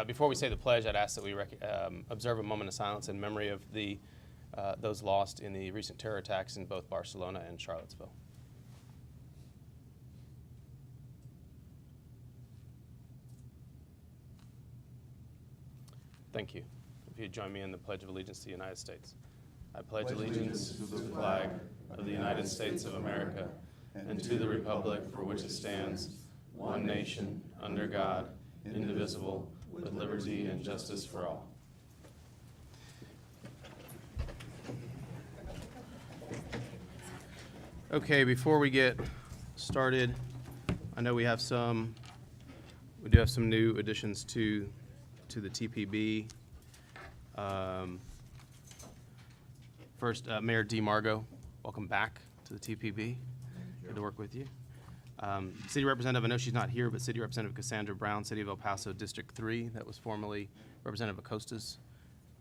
Before we say the pledge, I'd ask that we observe a moment of silence in memory of those lost in the recent terror attacks in both Barcelona and Charlottesville. Thank you. If you'd join me in the Pledge of Allegiance to the United States. I pledge allegiance to the flag of the United States of America and to the republic for which it stands, one nation, under God, indivisible, with liberty and justice for all. Okay, before we get started, I know we do have some new additions to the TPB. First, Mayor DeMargo, welcome back to the TPB. Good to work with you. City Representative, I know she's not here, but City Representative Cassandra Brown, City of El Paso, District 3, that was formerly Representative Acosta's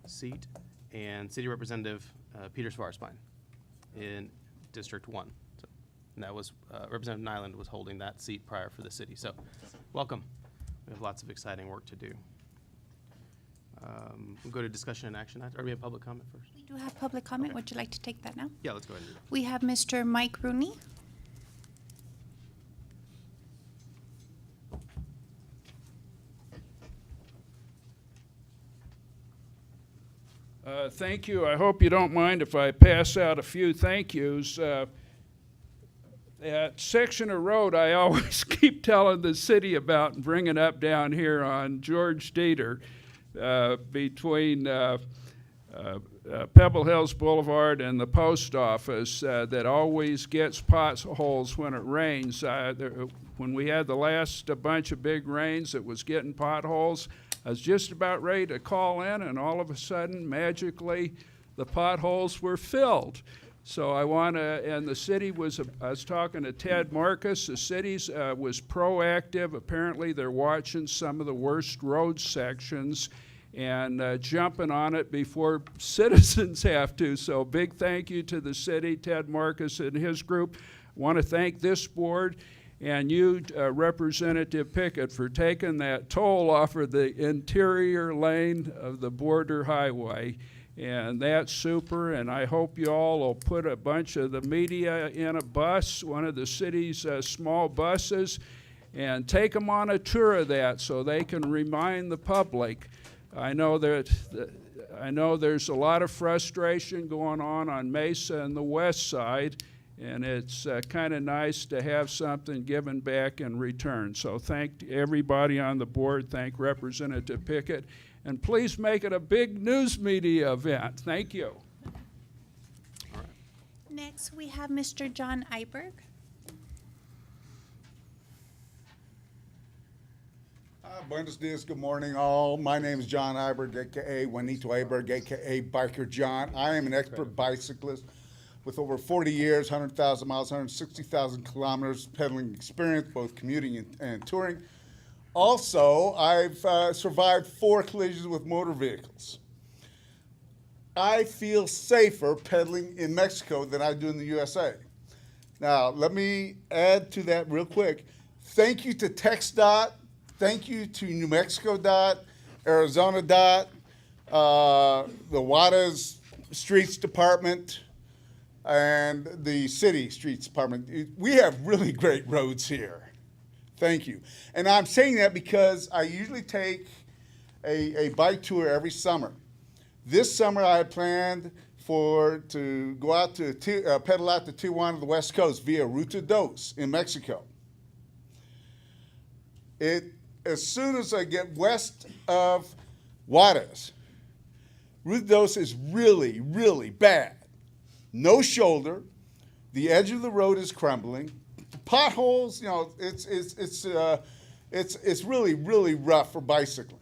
seat, and City Representative Peter Svarspine in District 1. So, and that was, Representative Nyland was holding that seat prior for the city. So, welcome. We have lots of exciting work to do. We'll go to discussion and action. Or we have public comment first? We do have public comment. Okay. Would you like to take that now? Yeah, let's go ahead and do that. We have Mr. Mike Rooney. Thank you. I hope you don't mind if I pass out a few thank yous. That section of road I always keep telling the city about and bringing up down here on George Dieter between Pebble Hills Boulevard and the post office that always gets potholes when it rains. When we had the last bunch of big rains, it was getting potholes. I was just about ready to call in, and all of a sudden, magically, the potholes were filled. So I want to, and the city was, I was talking to Ted Marcus, the city was proactive. Apparently, they're watching some of the worst road sections and jumping on it before citizens have to. So big thank you to the city, Ted Marcus and his group. I want to thank this board and you, Representative Pickett, for taking that toll off of the interior lane of the border highway. And that's super, and I hope you all will put a bunch of the media in a bus, one of the city's small buses, and take them on a tour of that so they can remind the public. I know there's a lot of frustration going on Mesa and the west side, and it's kind of nice to have something given back in return. So thank everybody on the board. Thank Representative Pickett. And please make it a big news media event. Thank you. All right. Next, we have Mr. John Iberg. Buenos dias, good morning all. My name is John Iberg, aka Juanito Iberg, aka Biker John. I am an expert bicyclist with over 40 years, 100,000 miles, 160,000 kilometers pedaling experience, both commuting and touring. Also, I've survived 4 collisions with motor vehicles. I feel safer pedaling in Mexico than I do in the USA. Now, let me add to that real quick. Thank you to TxDOT. Thank you to New Mexico DOT, Arizona DOT, the Juarez Streets Department, and the City Streets Department. We have really great roads here. Thank you. And I'm saying that because I usually take a bike tour every summer. This summer I had planned to go out to pedal out to Tijuana, the West Coast, via Ruta Dos in Mexico. As soon as I get west of Juarez, Ruta Dos is really, really bad. No shoulder, the edge of the road is crumbling. Potholes, you know, it's really, really rough for bicycling.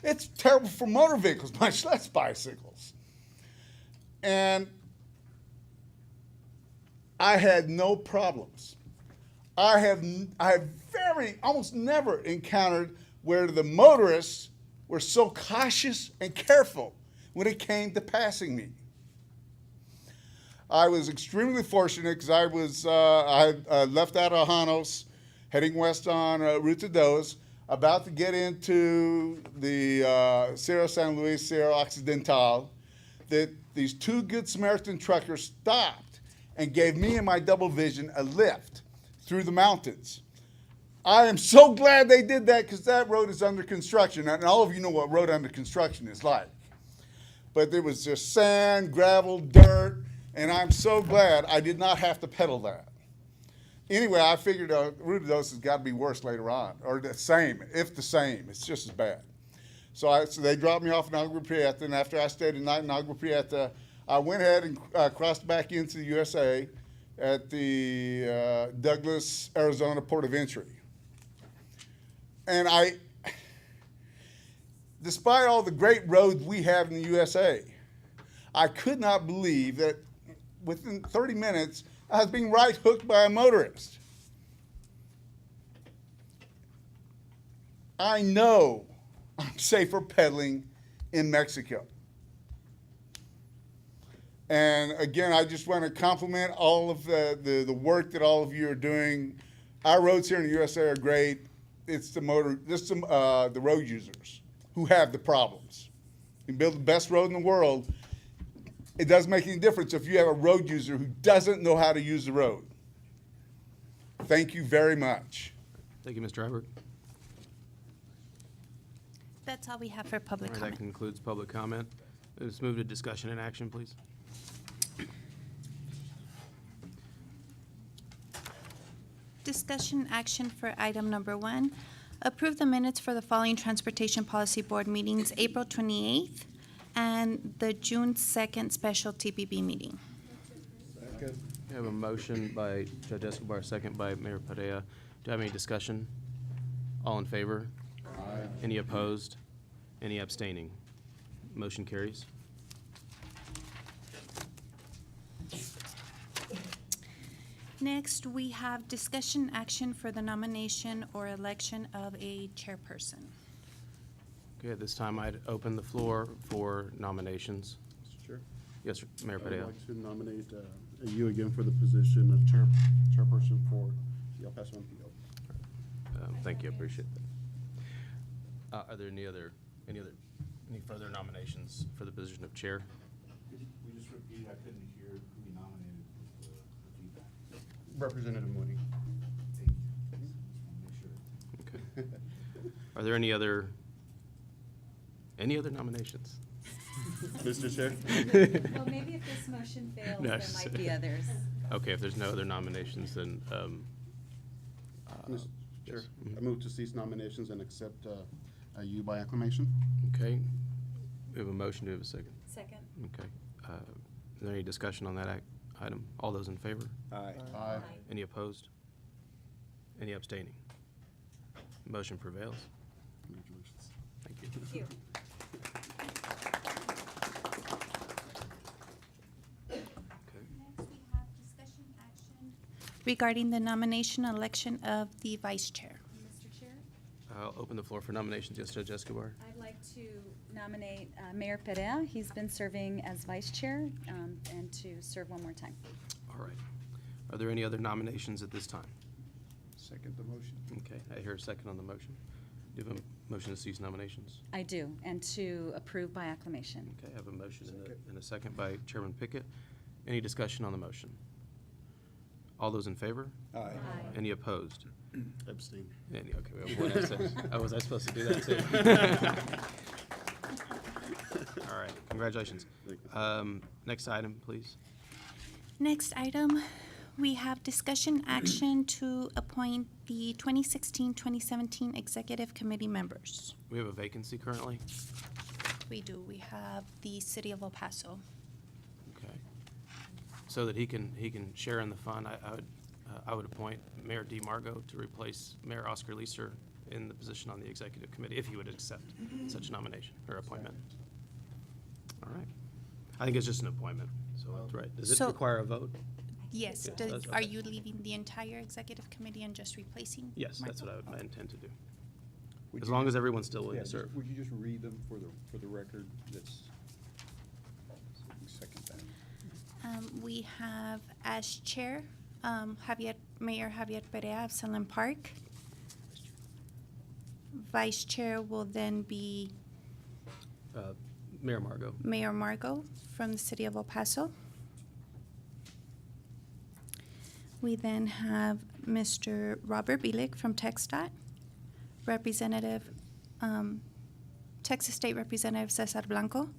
It's terrible for motor vehicles, much less bicycles. And I had no problems. I have almost never encountered where the motorists were so cautious and careful when it came to passing me. I was extremely fortunate because I left out of Janos, heading west on Ruta Dos. about to get into the Cerro San Luis, Cerro Occidental, that these two Good Samaritan truckers stopped and gave me and my double vision a lift through the mountains. I am so glad they did that because that road is under construction. And all of you know what road under construction is like. But there was just sand, gravel, dirt, and I'm so glad I did not have to pedal that. Anyway, I figured the route of those has got to be worse later on, or the same, if the same. It's just as bad. So they dropped me off in Agua Prieta, and after I stayed a night in Agua Prieta, I went ahead and crossed back into the USA at the Douglas, Arizona port of entry. And despite all the great roads we have in the USA, I could not believe that within 30 minutes, I was being right hooked by a motorist. I know I'm safer pedaling in Mexico. And again, I just want to compliment all of the work that all of you are doing. Our roads here in the USA are great. It's the road users who have the problems. You can build the best road in the world. It doesn't make any difference if you have a road user who doesn't know how to use the road. Thank you very much. Thank you, Mr. Iberg. That's all we have for All public right, that comment. concludes public comment. Let's move to discussion and action, please. Discussion action for item number 1. Approve the minutes for the following Transportation Policy Board meetings, April 28th and the June 2nd special TPB meeting. We have a motion by Judge Escobar, second by Mayor Perea. Do you have any discussion? All in favor? Aye. Any opposed? Any abstaining? Motion carries. Next, we have discussion action for the nomination or election of a chairperson. Okay, at this time, I'd open the floor for nominations. Mr. Chair, Yes, sir, Mayor I would Padilla. like to nominate you again for the position of chairperson for the El Paso MPO. Thank you, I appreciate that. Are there any further nominations for the position of chair? We just repeated, I couldn't hear who we nominated with the feedback. Representative Mooney. Thank you. Just wanna make sure. Okay. Are there any other nominations? Mr. Chair? Well, maybe if this motion fails, No, there might be others. Okay, if there's no other nominations, then, Mr. Chair, yes. Mhm. I move to cease nominations and accept you by acclamation. Okay. We have a motion, do we have a second? Second. Okay. Is there any discussion on that item? All those in favor? Aye. Any opposed? Any abstaining? Motion prevails. Congratulations. Thank you. Thank you. Okay. Next, we have discussion action regarding the nomination and election of the vice chair. Mr. Chair, I'll open the floor for nominations. Yes, Judge Escobar? I'd like to nominate Mayor Perea. He's been serving as vice chair, and to serve one more time. All right. Are there any other nominations at this time? Second the motion. Okay, I hear a second on the motion. Do you have a motion to cease nominations? I do, and to approve by acclamation. Okay, I have a motion and a second by Chairman Pickett. Any discussion on the motion? All those in favor? Aye. Any opposed? Abstain. Any, okay, we have one abstention. Oh, was I supposed to do that too? All right, congratulations. Thank you. Next item, please. Next item, we have discussion action to appoint the 2016-2017 Executive Committee members. We have a vacancy currently. We do. We have the City of El Paso. Okay. So that he can share in the fun, I would appoint Mayor DeMargo to replace Mayor Oscar Leeser in the position on the executive committee, if he would accept such nomination or appointment. All right. I think it's just an appointment, so that's right. Does it So- require a vote? Yes. Yeah, that's Are okay. you leaving the entire Executive Committee and just replacing? Yes, that's Michael? what I intend to do. Would As you long just- as everyone's still willing Yeah, to just- serve. Would you just read them for the record? That's, second that. We have as chair, Mayor Javier Perea of Sunland Park. Vice Chair will then be Mayor Margot. Mayor Margot from the City of El Paso. We then have Mr. Robert Bielik from TxDOT, Representative, Texas State Representative Cesar Blanco.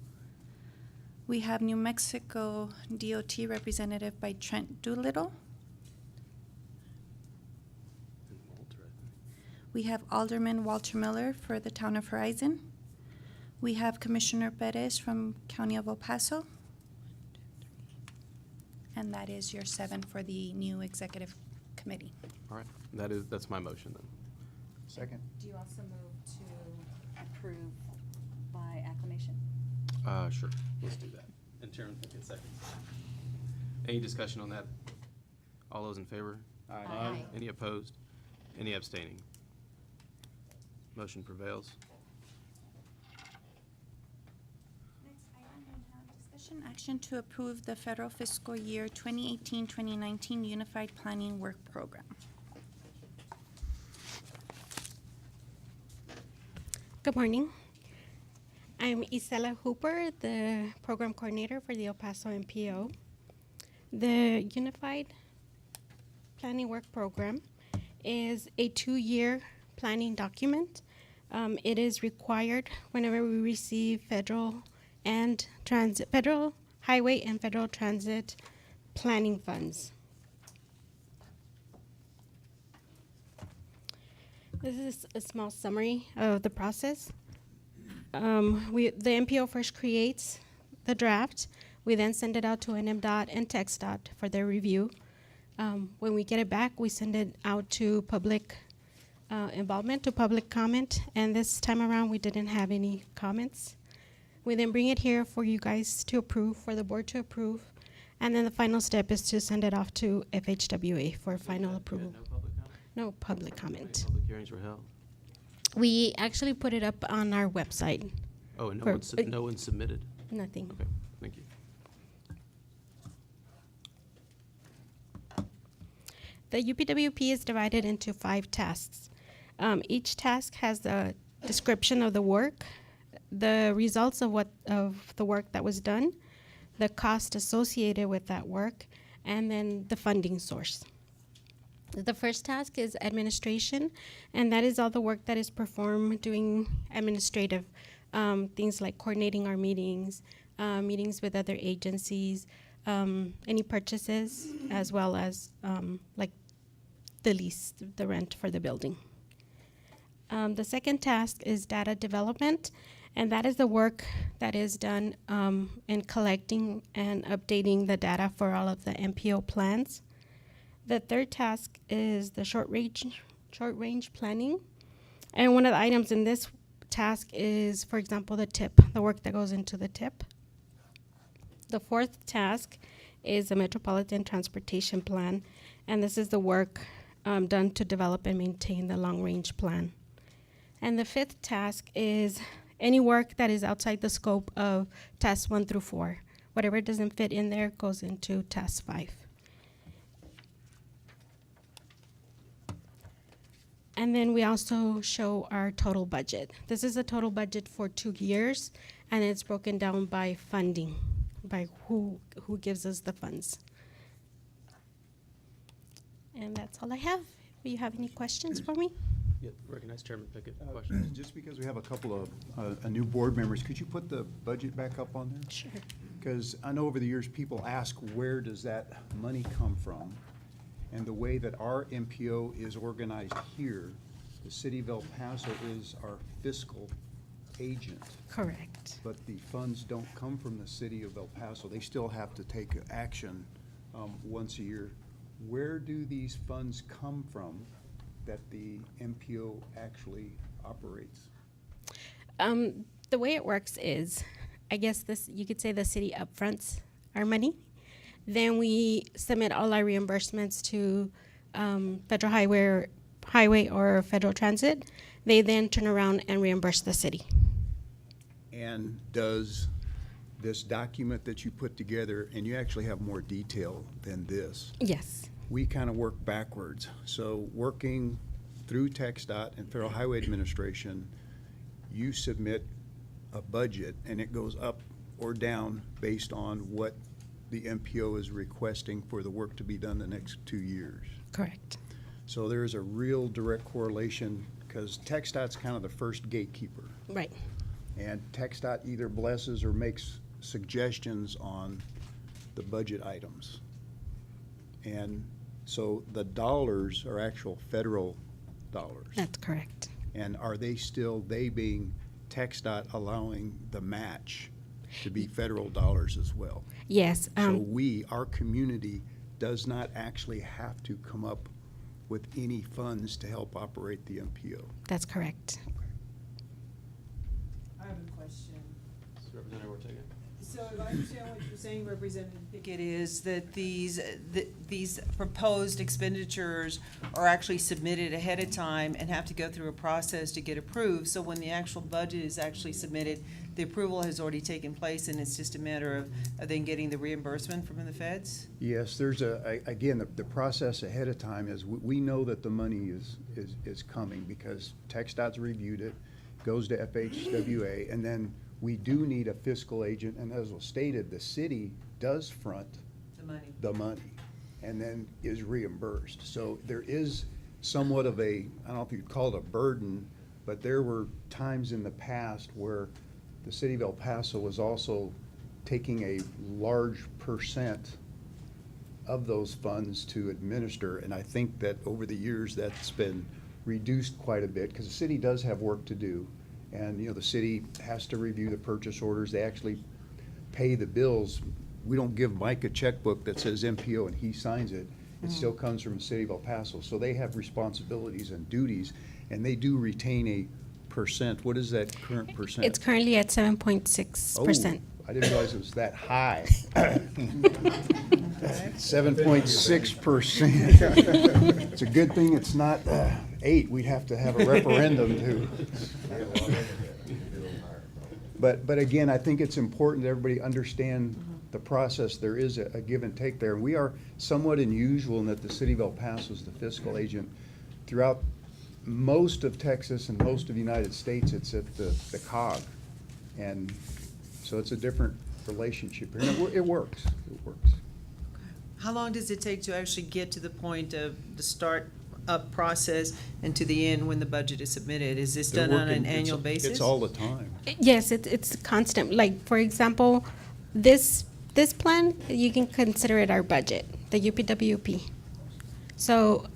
We have New Mexico DOT Representative by Trent Doolittle. We have Alderman Walter Miller for the Town of Horizon. We have Commissioner Perez from County of El Paso. And that is your 7 for the new executive committee. All right, that's my motion then. Second. Do you also move to approve by acclamation? Sure, let's do that. And Chairman Pickett seconds. Any discussion on that? All those in favor? Aye. Any opposed? Any abstaining? Motion prevails. Next item, we have discussion action to approve the federal fiscal year 2018-2019 Unified Planning Work Program. Good morning. I'm Isela Hooper, the program coordinator for the El Paso EPMPO. The Unified Planning Work Program is a 2-year planning document. It is required whenever we receive federal highway and federal transit planning funds. This is a small summary of the process. The MPO first creates the draft. We then send it out to NMDOT and TxDOT for their review. When we get it back, we send it out to public involvement, to public comment, and this time around we didn't have any comments. We then bring it here for you guys to approve, for the board to approve, and then the final step is to send it off to FHWA for final approval. No public comment? No public How comment. many public hearings were held? We actually put it up on our website. Oh, and For- no one submitted? Nothing. Okay, thank you. The UPWP is divided into 5 tasks. Each task has the description of the work, the results of the work that was done, the cost associated with that work, and then the funding source. The first task is administration, and that is all the work that is performed doing administrative things like coordinating our meetings, meetings with other agencies, any purchases, as well as like the lease, the rent for the building. The second task is data development, and that is the work that is done in collecting and updating the data for all of the MPO plans. The third task is the short range planning, and one of the items in this task is, for example, the TIP, the work that goes into the TIP. The fourth task is the Metropolitan Transportation Plan, and this is the work done to develop and maintain the long-range plan. And the fifth task is any work that is outside the scope of tasks 1 through 4. Whatever doesn't fit in there goes into task 5. And then we also show our total budget. This is a total budget for 2 years, and it's broken down by funding, by who gives us the funds. And that's all I have. Do you have any questions for me? Yeah, recognize Chairman Pickett. Questions? Just because we have a couple of new board members, could you put the budget back up on there? Sure. Because I know over the years, people ask, where does that money come from? And the way that our MPO is organized here, the city of El Paso is our fiscal agent. Correct. But the funds don't come from the city of El Paso. They still have to take action once a year. Where do these funds come from that the MPO actually operates? The way it works is, I guess you could say the city upfronts our money. Then we submit all our reimbursements to federal highway or federal transit. They then turn around and reimburse the city. And does this document that you put together, and you actually have more detail than this, Yes. we kind of work backwards. So working through TxDOT and Federal Highway Administration, you submit a budget and it goes up or down based on what the MPO is requesting for the work to be done the next 2 years. Correct. So there is a real direct correlation, because TxDOT's kind of the first gatekeeper. Right. And TxDOT either blesses or makes suggestions on the budget items. And so the dollars are actual federal dollars. That's correct. And are they still, they being TxDOT, allowing the match to be federal dollars as well? Yes. So we, our community, does not actually have to come up with any funds to help operate the MPO. That's correct. I have a question. Representative Ortega. So if I understand what you're saying, Representative Pickett, is that these proposed expenditures are actually submitted ahead of time and have to go through a process to get approved. So when the actual budget is actually submitted, the approval has already taken place and it's just a matter of then getting the reimbursement from the feds? Yes, there's again, the process ahead of time is, we know that the money is coming because TxDOT's reviewed it, goes to FHWA, and then we do need a fiscal agent, and as was stated, the city does front the money and then is reimbursed. So there is somewhat of a, I don't know if you'd call it a burden, but there were times in the past where the city of El Paso was also taking a large percent of those funds to administer, and I think that over the years that's been reduced quite a bit, because the city does have work to do. And, the city has to review the purchase orders. They actually pay the bills. We don't give Mike a checkbook that says MPO and he signs it. It still comes from the city of El Paso. So they have responsibilities and duties, and they do retain a percent. What is that current percent? It's currently at 7.6%. Oh, I didn't realize it was that high. 7.6%. It's a good thing it's not 8. We'd have to have a referendum to. But again, I think it's important that everybody understand the process. There is a give and take there. And we are somewhat unusual in that the city of El Paso is the fiscal agent. Throughout most of Texas and most of the United States, it's at the COG. And so it's a different relationship here. And it works. It works. How long does it take to actually get to the point of the start-up process and to the end when the budget is submitted? Is this They're done on working- an annual basis? It's all the time. Yes, it's constant. Like, for example, this plan, you can consider it our budget, the UPWP. So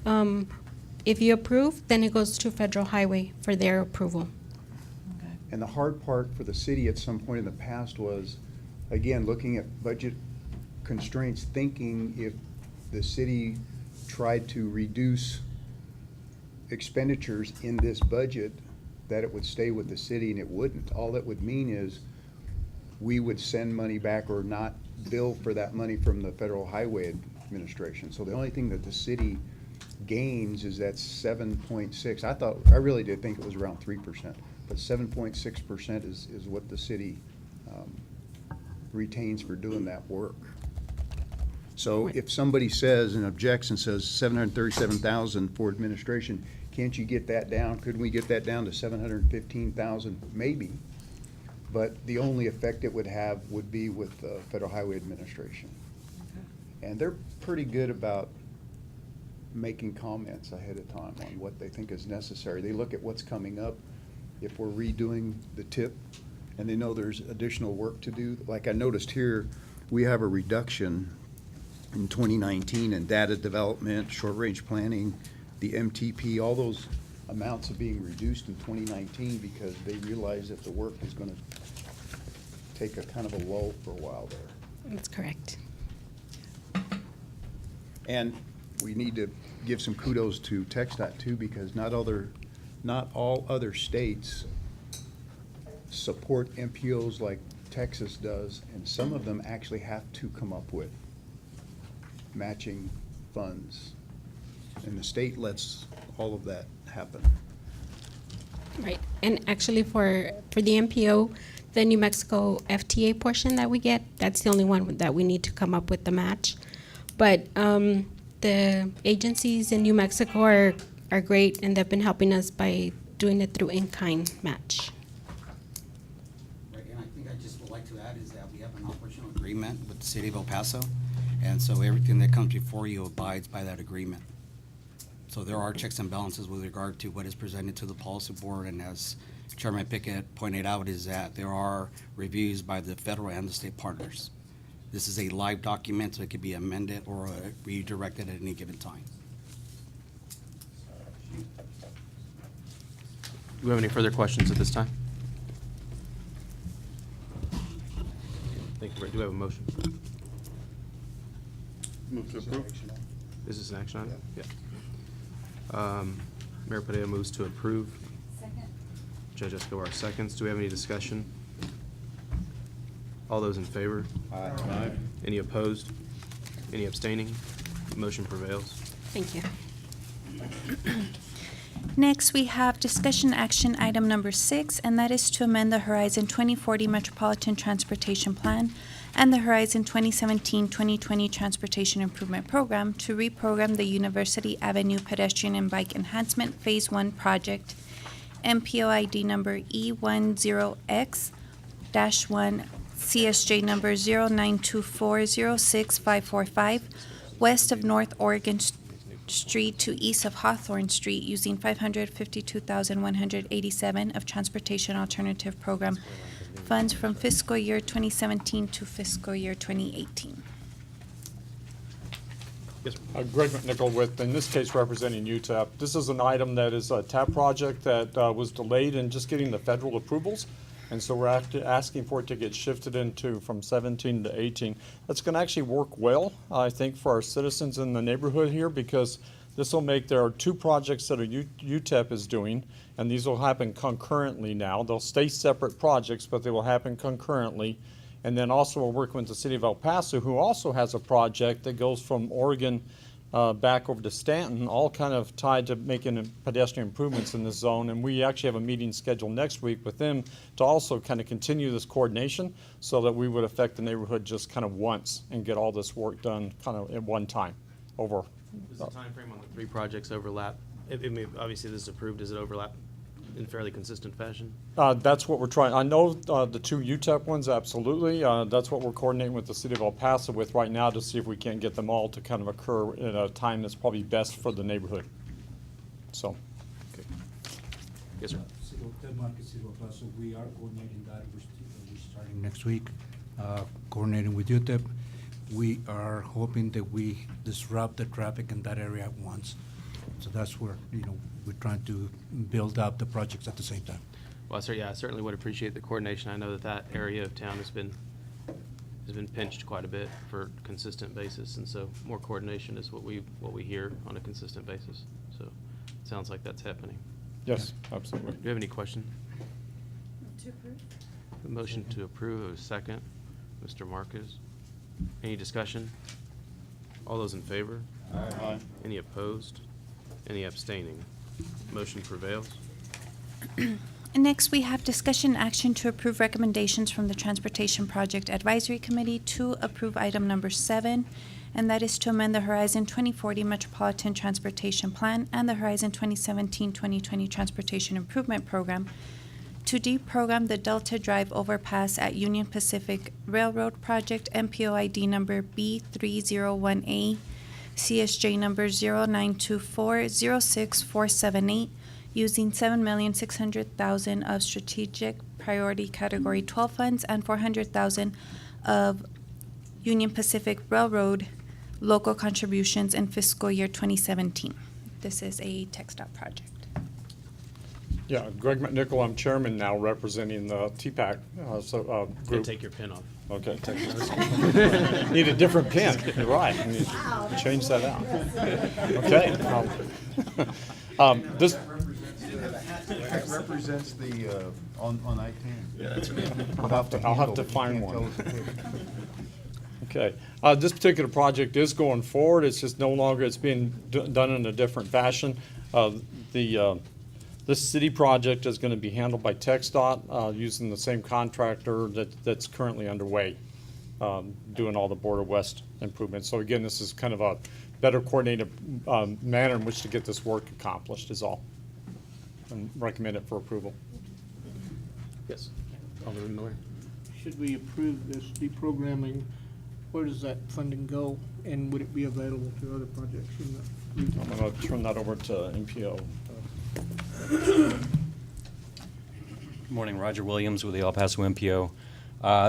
if you approve, then it goes to Federal Highway for their approval. Okay. And the hard part for the city at some point in the past was, again, looking at budget constraints, thinking if the city tried to reduce expenditures in this budget, that it would stay with the city, and it wouldn't. All that would mean is we would send money back or not bill for that money from the Federal Highway Administration. So the only thing that the city gains is that 7.6. I really did think it was around 3%, but 7.6% is what the city retains for doing that work. So if somebody says and objects and says 737,000 for administration, can't you get that down? Couldn't we get that down to 715,000? Maybe. But the only effect it would have would be with the Federal Highway Administration. And they're pretty good about making comments ahead of time on what they think is necessary. They look at what's coming up. If we're redoing the tip and they know there's additional work to do, like I noticed here, we have a reduction in 2019 in data development, short-range planning, the MTP, all those amounts are being reduced in 2019 because they realize that the work is going to take a kind of a lull for a while there. That's correct. And we need to give some kudos to TxDOT too, because not all other states support MPOs like Texas does, and some of them actually have to come up with matching funds. And the state lets all of that happen. Right. And actually for the MPO, the New Mexico FTA portion that we get, that's the only one that we need to come up with the match. But the agencies in New Mexico are are great, and they've been helping us by doing it through in-kind match. Right, and I think I just would like to add is that we have an operational agreement with the city of El Paso, and so everything that comes before you abides by that agreement. So there are checks and balances with regard to what is presented to the policy board, and as Chairman Pickett pointed out, is that there are reviews by the federal and the state partners. This is a live document, so it could be amended or redirected at any given time. Do we have any further questions at this time? Thank you, Rick. Do we have a motion? Move to approve. Is this an action item? Yeah. Mayor Padilla moves to approve. Second. Judge Escobar seconds. Do we have any discussion? All those in favor? Aye. Any opposed? Any abstaining? Motion prevails. Thank you. Next, we have discussion action item number 6, and that is to amend the Horizon 2040 Metropolitan Transportation Plan and the Horizon 2017-2020 Transportation Improvement Program to reprogram the University Avenue Pedestrian and Bike Enhancement Phase 1 project, MPO ID number E10X-1, CSJ number 0924065545, west of North Oregon Street to east of Hawthorne Street, using $552,187 of Transportation Alternative Program funds from fiscal year 2017 to fiscal year 2018. Yes, Greg McNichol with, in this case, representing UTEP. This is an item that is a TAP project that was delayed in just getting the federal approvals. And so we're asking for it to get shifted into from 17 to 18. That's going to actually work well, I think, for our citizens in the neighborhood here, because this will make, there are 2 projects that UTEP is doing, and these will happen concurrently now. They'll stay separate projects, but they will happen concurrently. And then also we're working with the city of El Paso, who also has a project that goes from Oregon back over to Stanton, all kind of tied to making pedestrian improvements in this zone. And we actually have a meeting scheduled next week with them to also kind of continue this coordination so that we would affect the neighborhood just kind of once and get all this work done kind of at one time over. Does the timeframe on the 3 projects overlap? Obviously, this is approved. Does it overlap in fairly consistent fashion? That's what we're trying. I know the 2 UTEP ones, absolutely. That's what we're coordinating with the city of El Paso with right now to see if we can't get them all to kind of occur at a time that's probably best for the neighborhood. So. Okay. Yes, sir. City of El Paso, we are coordinating that. We're starting next week, coordinating with UTEP. We are hoping that we disrupt the traffic in that area at once. So that's where, we're trying to build up the projects at the same time. Well, sir, yeah, I certainly would appreciate the coordination. I know that area of town has been pinched quite a bit for a consistent basis, and so more coordination is what we hear on a consistent basis. So it sounds like that's happening. Yes, absolutely. Do you have any question? To approve? A motion to approve, a second. Mr. Marquez. Any discussion? All those in favor? Aye. Any opposed? Any abstaining? Motion prevails. And next, we have discussion action to approve recommendations from the Transportation Project Advisory Committee to approve item number 7, and that is to amend the Horizon 2040 Metropolitan Transportation Plan and the Horizon 2017-2020 Transportation Improvement Program to deprogram the Delta Drive overpass at Union Pacific Railroad Project, MPO ID number B301A, CSJ number 0924064478, using $7,600,000 of strategic priority category 12 funds and $400,000 of Union Pacific Railroad local contributions in fiscal year 2017. This is a TxDOT project. Yeah, Greg McNichol, I'm chairman now representing the TPAC group. Take your pin off. Okay. Need a different pin. You're right. I need to change that out. Okay. This That represents the, on I-10. Yeah, that's right. I'll have to find one. Okay. This particular project is going forward. It's just no longer, it's being done in a different fashion. This city project is going to be handled by TxDOT using the same contractor that's currently underway. doing all the Border West improvements. So again, this is kind of a better coordinated manner in which to get this work accomplished is all. And recommend it for approval. Yes. Alderman Miller. Should we approve this deprogramming, where does that funding go? And would it be available to other projects in the region? I'm going to turn that over to MPO. Good morning, Roger Williams with the El Paso MPO.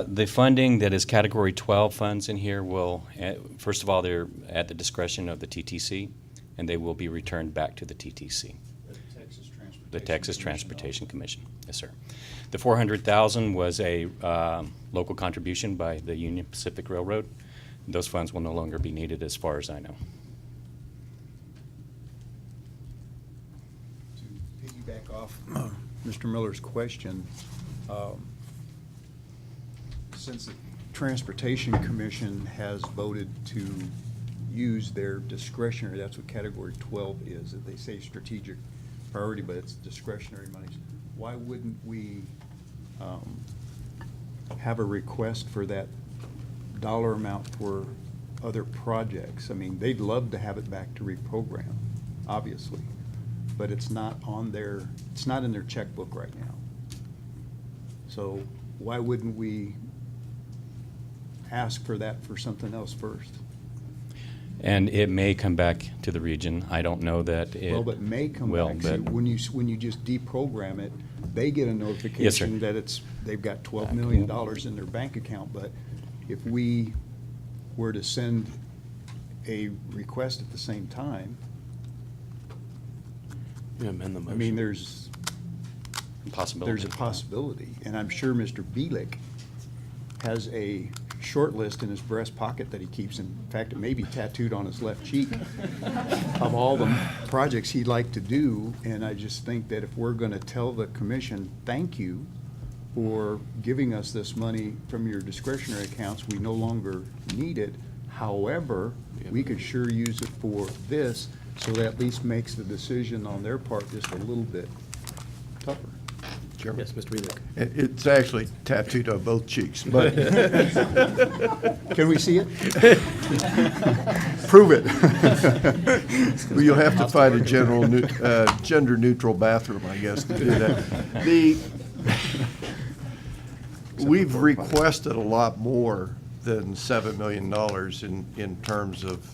The funding that is Category 12 funds in here will, first of all, they're at the discretion of the TTC, and they will be returned back to the TTC. The Texas Transportation Commission. Yes, sir. The $400,000 was a local contribution by the Union Pacific Railroad. Those funds will no longer be needed as far as I know. To piggyback off Mr. Miller's question, since the Transportation Commission has voted to use their discretionary, that's what Category 12 is, that they say strategic priority, but it's discretionary monies. Why wouldn't we have a request for that dollar amount for other projects? I mean, they'd love to have it back to reprogram, obviously, but it's not on their, it's not in their checkbook right now. So why wouldn't we ask for that for something else first? And it may come back to the region. I don't know that it Well, but may come will, back. See, but when you just deprogram it, they get a Yes, sir. notification that they've got $12 million in their bank account. But if we were to send a request at the same time, You amend the I motion. mean, there's possibility. a possibility. And I'm sure Mr. Bielik has a short list in his breast pocket that he keeps. In fact, it may be tattooed on his left cheek of all the projects he'd like to do. And I just think that if we're gonna tell the commission, thank you for giving us this money from your discretionary accounts, we no longer need it. However, we could sure use it for this, so that at least makes the decision on their part just a little bit tougher. Yes, Mr. Bielik. It's actually tattooed on both cheeks, but. Can we see it? Prove it. Well, you'll have to find a gender-neutral bathroom, I guess, to do that. We've requested a lot more than $7 million in terms of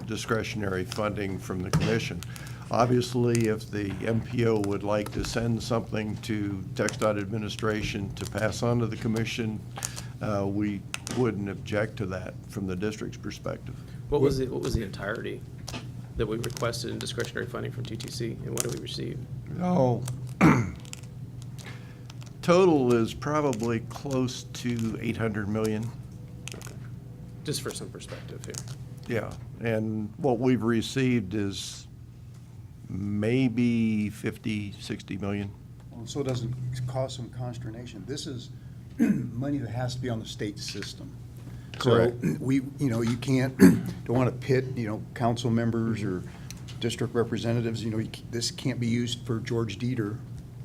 discretionary funding from the commission. Obviously, if the MPO would like to send something to TxDOT administration to pass on to the commission, we wouldn't object to that from the district's perspective. What was the entirety that we requested in discretionary funding from TTC, and what did we receive? Oh, total is probably close to 800 million. Just for some perspective here. Yeah, and what we've received is maybe 50, 60 million. So it doesn't cause some consternation. This is money that has to be on the state system. Correct. So you can't, don't want to pit, council members or district representatives, this can't be used for George Dieter,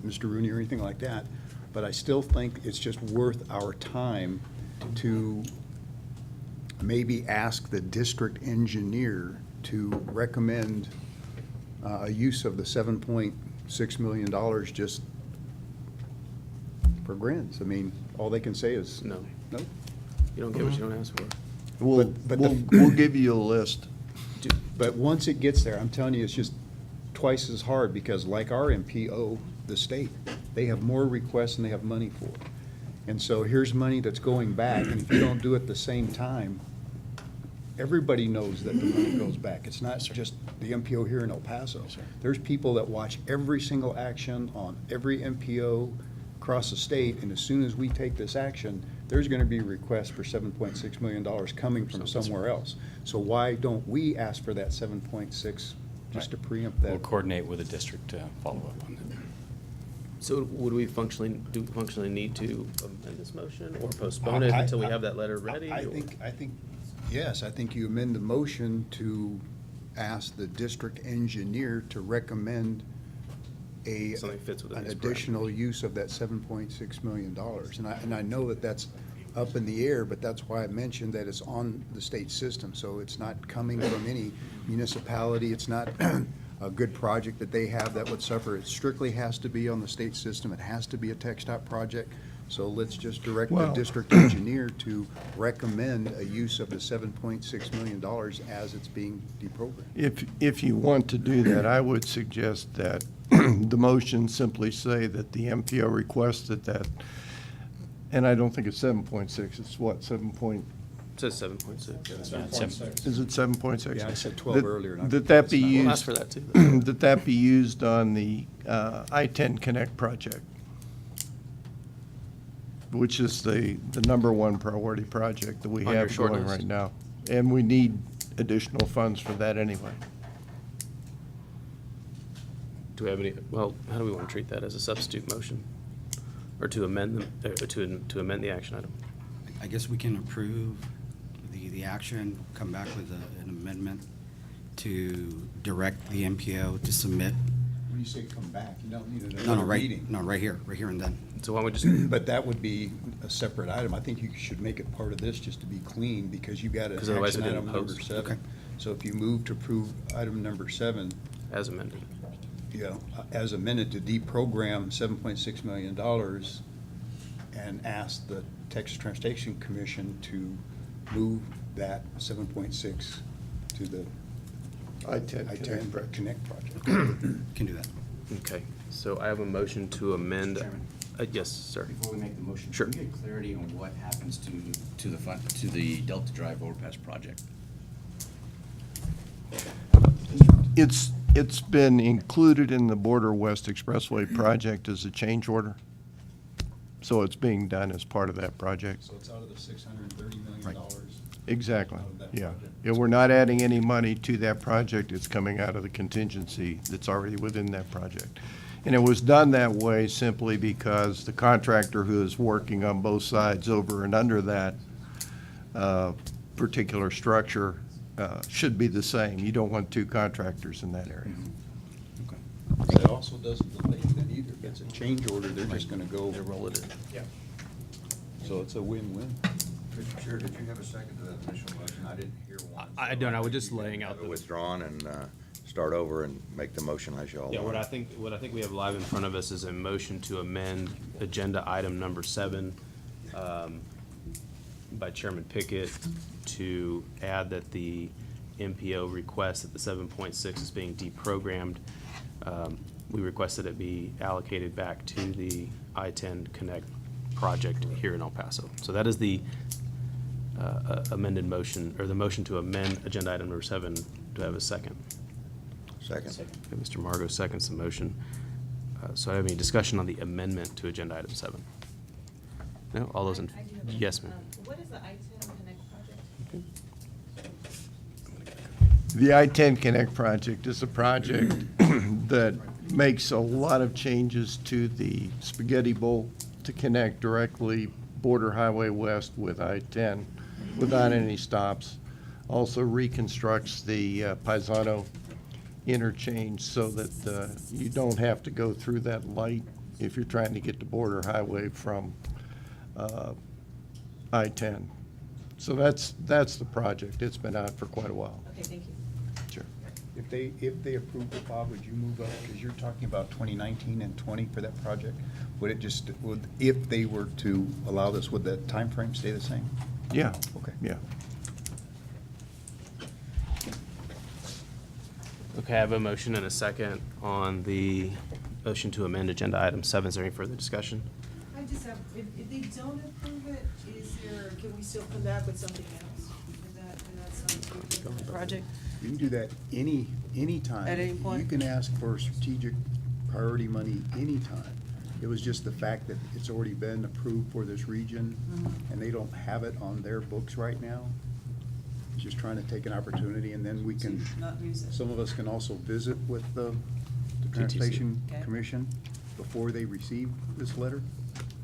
Mr. Rooney, or anything like that. But I still think it's just worth our time to maybe ask the district engineer to recommend a use of the $7.6 million just for grins. I mean, all they can say is No. no. You don't get what you don't ask for. We'll give you a list. But once it gets there, I'm telling you, it's just twice as hard, because like our MPO, the state, they have more requests than they have money for. And so here's money that's going back, and if you don't do it at the same time, everybody knows that the money goes back. It's not just the MPO here in El Paso. There's people that watch every single action on every MPO across the state, and as soon as we take this action, there's gonna be requests for $7.6 million coming from somewhere else. So why don't we ask for that 7.6 just to preempt that? We'll coordinate with the district to follow up on that. So would we functionally need to amend this motion or postpone it until we have that letter ready? I think, yes, I think you amend the motion to ask the district engineer to recommend Something fits within an these additional use of that $7.6 million. And I know that that's up in the air, but that's why I mentioned that it's on the state system, so it's not coming from any municipality. It's not a good project that they have that would suffer. It strictly has to be on the state system. It has to be a TxDOT project. So let's just direct the Well- district engineer to recommend a use of the $7.6 million as it's being deprogrammed. If you want to do that, I would suggest that the motion simply say that the MPO requested that, and I don't think it's 7.6, it's what, 7 point, It says 7.6. is it 7.6? Yeah, I said 12 earlier, and I- That that be that's not- used. We'll ask for that too, though. That that be used on the I-10 Connect project, which is the number one priority project that we On your have short going list? right now. And we need additional funds for that anyway. Do we have any, well, how do we want to treat that, as a substitute motion? Or to amend to amend the action item? I guess we can approve the action, come back with an amendment to direct the MPO to submit. When you say come back, you don't need No, another meeting. right here and then. So why don't we just, But that would be a separate item. I think you should make it part of this just to be clean, because you've got an 'Cause otherwise action it didn't item number post. 7. Okay. So if you move to approve item number 7, as amended? you know, as amended to deprogram $7.6 million and ask the Texas Transportation Commission to move that 7.6 to the I-10 I-10 Connect project. Can do that. Okay, so I have a motion to amend. Chairman. Yes, sir. Before we make the motion, Sure. can we get clarity on what happens to the fund, to the Delta Drive overpass project? It's been included in the Border West Expressway project as a change order. So it's being done as part of that project. So it's out of the $630 million. Exactly, Out of that yeah. project. Yeah, we're not adding any money to that project. It's coming out of the contingency that's already within that project. And it was done that way simply because the contractor who is working on both sides over and under that particular structure should be the same. You don't want two contractors in that area. It also doesn't delay them either. If it's a change order, they're just gonna go. They roll it in. Yeah. So it's a win-win. Mr. Chair, did you have a second to that initial motion? I didn't hear one. I don't, I was just laying out Have it the. withdrawn and start over and make the motion as you all Yeah, want. what I think we have live in front of us is a motion to amend agenda item number 7 by Chairman Pickett to add that the MPO requests that the 7.6 is being deprogrammed. We requested it be allocated back to the I-10 Connect project here in El Paso. So that is the amended motion, or the motion to amend agenda item number 7. Do I have a second? Second. Okay, Mr. Margot seconds the motion. So I have any discussion on the amendment to agenda item 7? No? All those in, I do have a- yes, ma'am. What is the I-10 Connect project? The I-10 Connect project is a project that makes a lot of changes to the spaghetti bowl to connect directly Border Highway West with I-10 without any stops. Also reconstructs the Paisano interchange so that you don't have to go through that light if you're trying to get to Border Highway from I-10. So that's the project. It's been out for quite a while. Okay, thank you. Sure. If they approve it, Bob, would you move up? Because you're talking about 2019 and 20 for that project. Would it just, if they were to allow this, would the timeframe stay the same? Yeah. Okay. Yeah. Okay, I have a motion and a second on the motion to amend agenda item 7. Is there any further discussion? I just have, if they don't approve it, can we still come back with something else? Is that the project? You can do that anytime. At any point? You can ask for strategic priority money anytime. It was just the fact that it's already been approved for this region, and they don't have it on their books right now. Just trying to take an opportunity, and then we can, Not use it. some of us can also visit with the TTC. Transportation Okay. Commission before they receive this letter,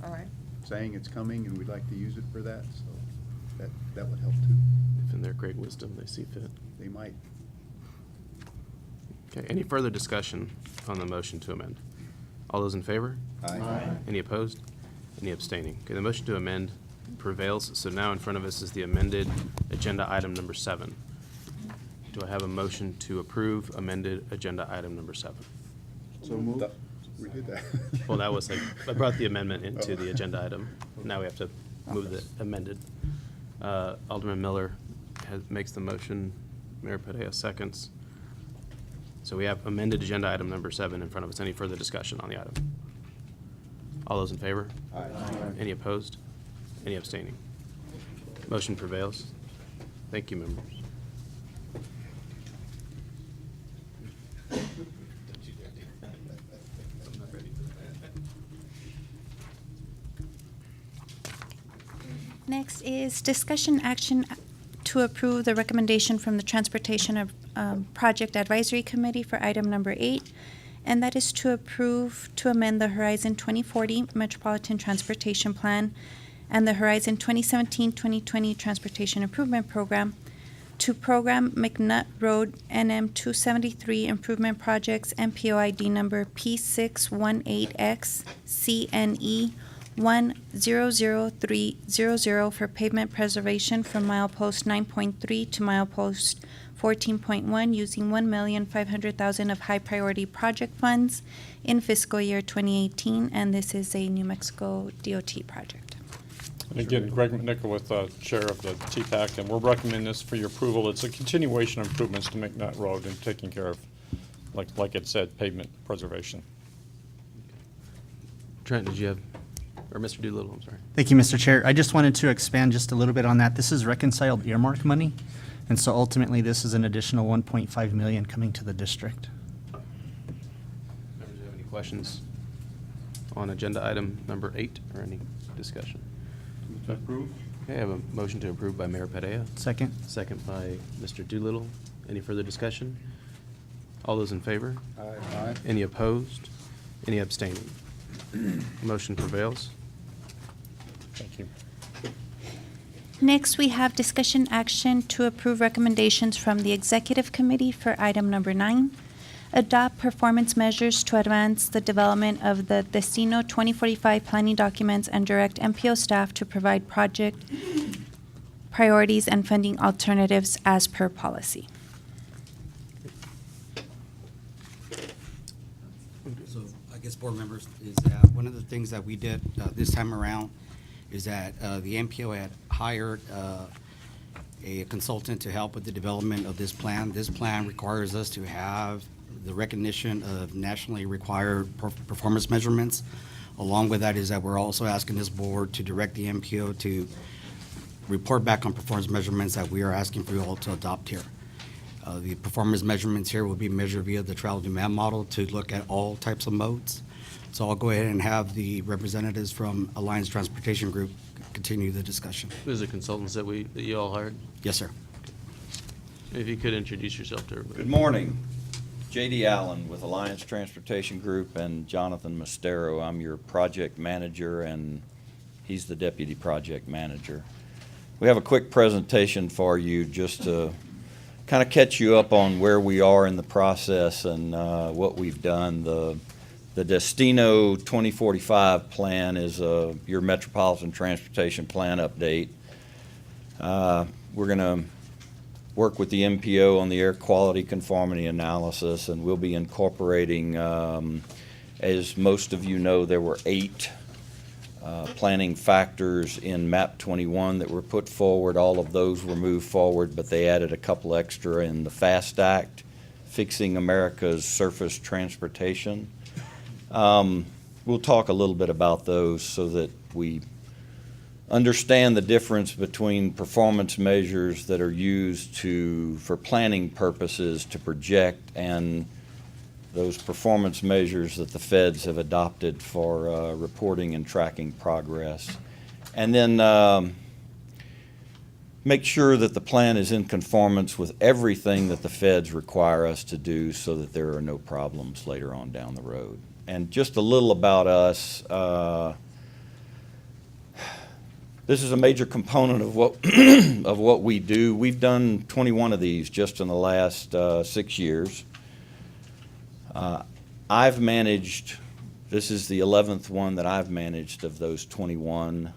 All right. saying it's coming and we'd like to use it for that, so that would help too. If in their great wisdom they see fit. They might. Okay, any further discussion on the motion to amend? All those in favor? Aye. Any opposed? Any abstaining? Okay, the motion to amend prevails. So now in front of us is the amended agenda item number 7. Do I have a motion to approve amended agenda item number 7? So moved. We did that. Well, that was like, I brought the amendment into the agenda item. Now we have to move the amended. Alderman Miller makes the motion. Mayor Padilla seconds. So we have amended agenda item number 7 in front of us. Any further discussion on the item? All those in favor? Aye. Any opposed? Any abstaining? Motion prevails. Thank you, members. Next is discussion action to approve the recommendation from the Transportation Project Advisory Committee for item number 8, and that is to approve to amend the Horizon 2040 Metropolitan Transportation Plan and the Horizon 2017-2020 Transportation Improvement Program to program McNutt Road NM 273 Improvement Projects MPO ID number P618X CNE 100300 for pavement preservation from milepost 9.3 to milepost 14.1 using $1,500,000 of high priority project funds in fiscal year 2018, and this is a New Mexico DOT project. And again, Greg McNichol, Chair of the TPAC, and we're recommending this for your approval. It's a continuation of improvements to McNutt Road and taking care of, like it said, pavement preservation. Trent, did you have, or Mr. Doolittle, I'm sorry. Thank you, Mr. Chair. I just wanted to expand just a little bit on that. This is reconciled earmark money, and so ultimately this is an additional $1.5 million coming to the district. Members have any questions on agenda item number 8 or any discussion? To approve? Okay, I have a motion to approve by Mayor Padilla. Second. Second by Mr. Doolittle. Any further discussion? All those in favor? Aye. Any opposed? Any abstaining? Motion prevails. Thank you. Next, we have discussion action to approve recommendations from the Executive Committee for item number 9. Adopt performance measures to advance the development of the Destino 2045 planning documents and direct MPO staff to provide project priorities and funding alternatives as per policy. So I guess board members, is one of the things that we did this time around is that the MPO had hired a consultant to help with the development of this plan. This plan requires us to have the recognition of nationally required performance measurements. Along with that is that we're also asking this board to direct the MPO to report back on performance measurements that we are asking for you all to adopt here. The performance measurements here will be measured via the travel demand model to look at all types of modes. So I'll go ahead and have the representatives from Alliance Transportation Group continue the discussion. Who's the consultants that you all hired? Yes, sir. If you could introduce yourself to everybody. Good morning. J.D. Allen with Alliance Transportation Group and Jonathan Mastero. I'm your project manager, and he's the deputy project manager. We have a quick presentation for you just to kind of catch you up on where we are in the process and what we've done. The Destino 2045 plan is your Metropolitan Transportation Plan update. We're going to work with the MPO on the air quality conformity analysis, and we'll be incorporating, as most of you know, there were 8 planning factors in MAP 21 that were put forward. All of those were moved forward, but they added a couple extra in the FAST Act, Fixing America's Surface Transportation. We'll talk a little bit about those so that we understand the difference between performance measures that are used for planning purposes to project and those performance measures that the feds have adopted for reporting and tracking progress. And then make sure that the plan is in conformance with everything that the feds require us to do so that there are no problems later on down the road. And just a little about us. This is a major component of what of what we do. We've done 21 of these just in the last 6 years. I've managed, this is the 11th one that I've managed of those 21.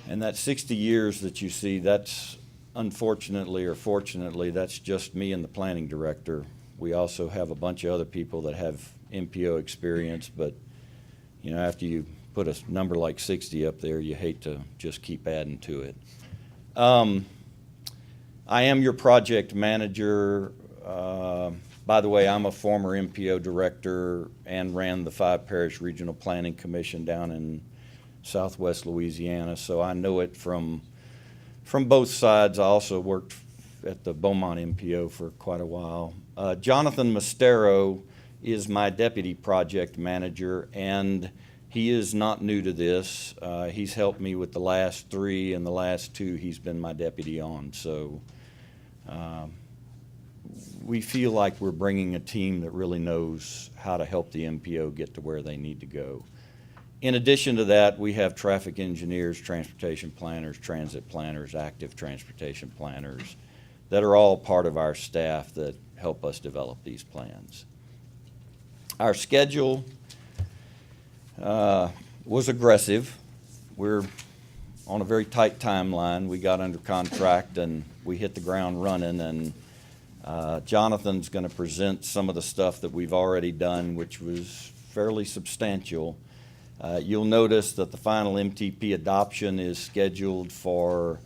And that 60 years that you see, that's unfortunately or fortunately, that's just me and the planning director. We also have a bunch of other people that have MPO experience, but you know, after you put a number like 60 up there, you hate to just keep adding to it. I am your project manager. By the way, I'm a former MPO director and ran the 5-parish Regional Planning Commission down in Southwest Louisiana, so I know it from both sides. I also worked at the Beaumont MPO for quite a while. Jonathan Mastero is my deputy project manager, and he is not new to this. He's helped me with the last 3, and the last 2 he's been my deputy on. So we feel like we're bringing a team that really knows how to help the MPO get to where they need to go. In addition to that, we have traffic engineers, transportation planners, transit planners, active transportation planners that are all part of our staff that help us develop these plans. Our schedule was aggressive. We're on a very tight timeline. We got under contract and we hit the ground running, and Jonathan's going to present some of the stuff that we've already done, which was fairly substantial. You'll notice that the final MTP adoption is scheduled for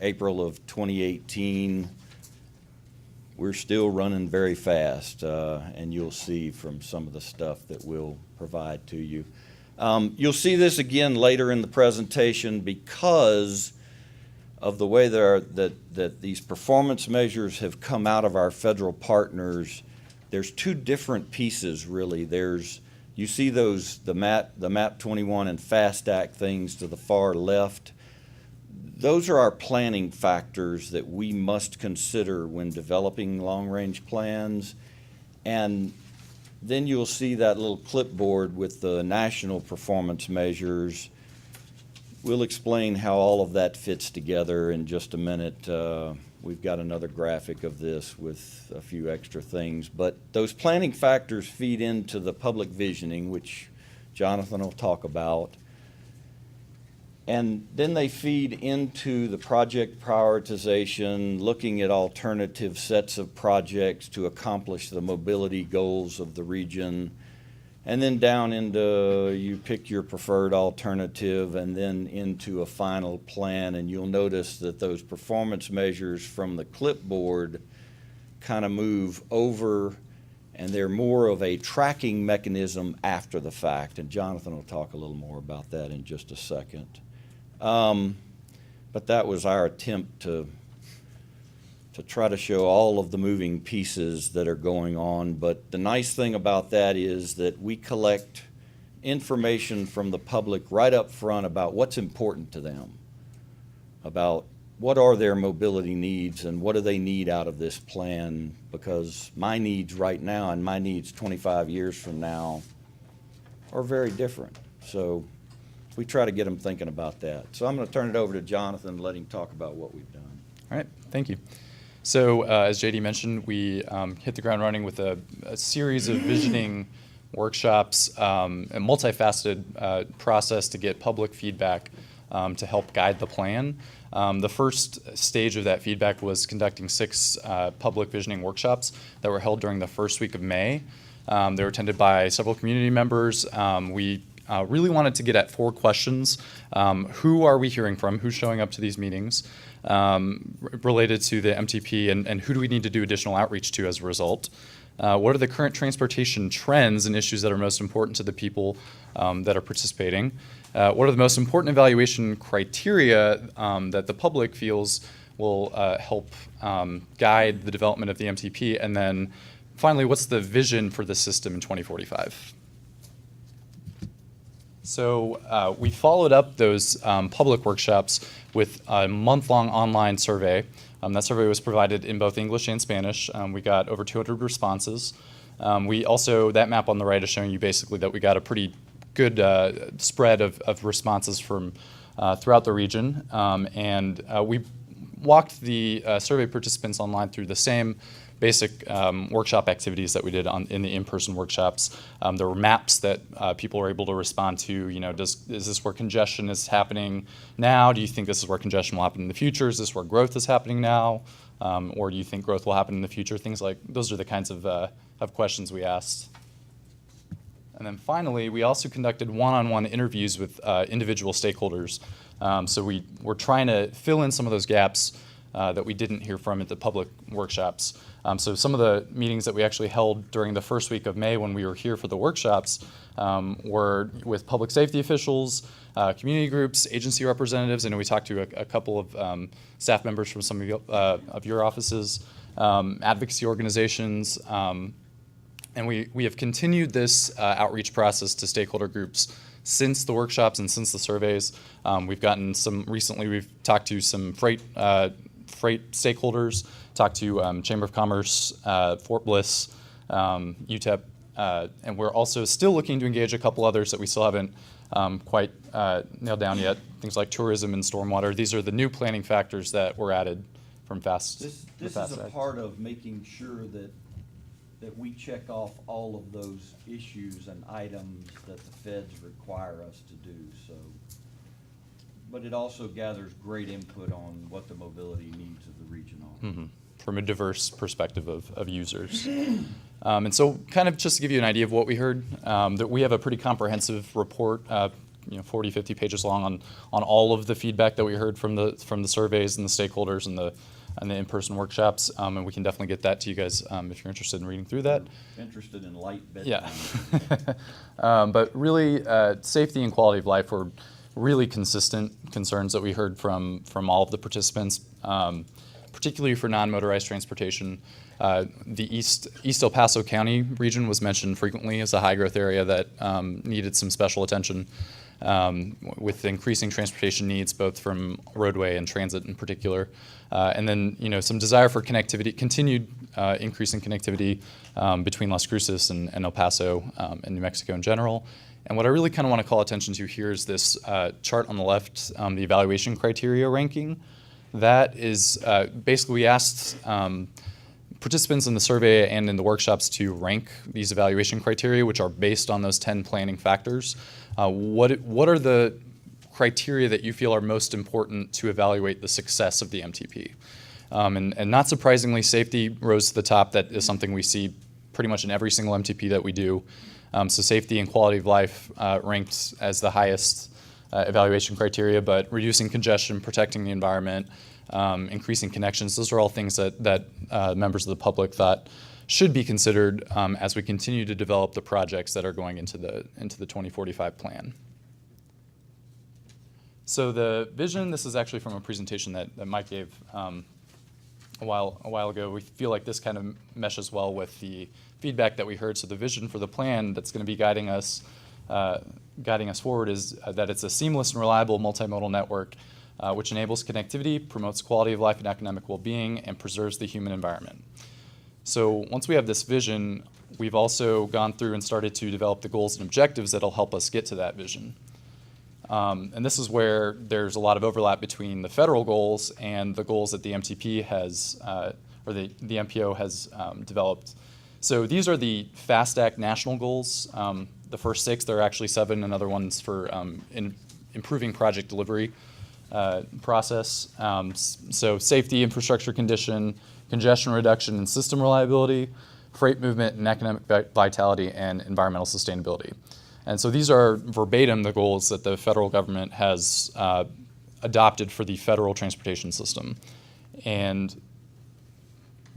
April of 2018. We're still running very fast, and you'll see from some of the stuff that we'll provide to you. You'll see this again later in the presentation because of the way that these performance measures have come out of our federal partners. There's 2 different pieces, really. You see the MAP 21 and FAST Act things to the far left. Those are our planning factors that we must consider when developing long-range plans. And then you'll see that little clipboard with the national performance measures. We'll explain how all of that fits together in just a minute. We've got another graphic of this with a few extra things. But those planning factors feed into the public visioning, which Jonathan will talk about. And then they feed into the project prioritization, looking at alternative sets of projects to accomplish the mobility goals of the region. And then down into, you pick your preferred alternative, and then into a final plan. And you'll notice that those performance measures from the clipboard kind of move over, and they're more of a tracking mechanism after the fact. And Jonathan will talk a little more about that in just a second. But that was our attempt to try to show all of the moving pieces that are going on. But the nice thing about that is that we collect information from the public right up front about what's important to them, about what are their mobility needs and what do they need out of this plan, because my needs right now and my needs 25 years from now are very different. So we try to get them thinking about that. So I'm going to turn it over to Jonathan and let him talk about what we've done. All right, thank you. So as JD mentioned, we hit the ground running with a series of visioning workshops, a multifaceted process to get public feedback to help guide the plan. The first stage of that feedback was conducting 6 public visioning workshops that were held during the first week of May. They were attended by several community members. We really wanted to get at 4 questions. Who are we hearing from? Who's showing up to these meetings related to the MTP, and who do we need to do additional outreach to as a result? What are the current transportation trends and issues that are most important to the people that are participating? What are the most important evaluation criteria that the public feels will help guide the development of the MTP? And then finally, what's the vision for the system in 2045? So we followed up those public workshops with a month-long online survey. That survey was provided in both English and Spanish. We got over 200 responses. We also, that map on the right is showing you basically that we got a pretty good spread of responses from throughout the region. We walked the survey participants online through the same basic workshop activities that we did in the in-person workshops. There were maps that people were able to respond to. You know, is this where congestion is happening now? Do you think this is where congestion will happen in the future? Is this where growth is happening now? Or do you think growth will happen in the future? Things like those are the kinds of questions we asked. And then finally, we also conducted one-on-one interviews with individual stakeholders. So we're trying to fill in some of those gaps that we didn't hear from at the public workshops. So some of the meetings that we actually held during the first week of May when we were here for the workshops were with public safety officials, community groups, agency representatives. I know we talked to a couple of staff members from some of your offices, advocacy organizations, and we have continued this outreach process to stakeholder groups since the workshops and since the surveys. We've gotten recently we've talked to some freight stakeholders, talked to Chamber of Commerce, Fort Bliss, UTEP, and we're also still looking to engage a couple others that we still haven't quite nailed down yet, things like tourism and stormwater. These are the new planning factors that were added from FAST. This is a part of making sure that we check off all of those issues and items that the feds require us to do, so. But it also gathers great input on what the mobility needs of the region are. Mm-hmm. From a diverse perspective of users. And so kind of just to give you an idea of what we heard, that we have a pretty comprehensive report, 40, 50 pages long on all of the feedback that we heard from the surveys and the stakeholders and the in-person workshops, and we can definitely get that to you guys if you're interested in reading through that. Interested in light bedtime. Yeah. But really, safety and quality of life were really consistent concerns that we heard from all of the participants, particularly for non-motorized transportation. The East El Paso County region was mentioned frequently as a high-growth area that needed some special attention with increasing transportation needs, both from roadway and transit in particular. And then, some desire for connectivity, continued increasing connectivity between Las Cruces and El Paso and New Mexico in general. And what I really kind of want to call attention to here is this chart on the left, the evaluation criteria ranking. That is basically we asked participants in the survey and in the workshops to rank these evaluation criteria, which are based on those 10 planning factors. What are the criteria that you feel are most important to evaluate the success of the MTP? And not surprisingly, safety rose to the top. That is something we see pretty much in every single MTP that we do. So safety and quality of life ranked as the highest evaluation criteria, but reducing congestion, protecting the environment, increasing connections, those are all things that members of the public thought should be considered as we continue to develop the projects that are going into the 2045 plan. So the vision, this is actually from a presentation that Mike gave a while ago. We feel like this kind of meshes well with the feedback that we heard. So the vision for the plan that's going to be guiding us forward is that it's a seamless and reliable multimodal network which enables connectivity, promotes quality of life and economic well-being, and preserves the human environment. So once we have this vision, we've also gone through and started to develop the goals and objectives that'll help us get to that vision. And this is where there's a lot of overlap between the federal goals and the goals that the MTP has, or the MPO has developed. So these are the FAST Act national goals. The first 6, there are actually 7, another one's for improving project delivery process. So safety, infrastructure condition, congestion reduction and system reliability, freight movement and economic vitality, and environmental sustainability. And so these are verbatim the goals that the federal government has adopted for the federal transportation system. And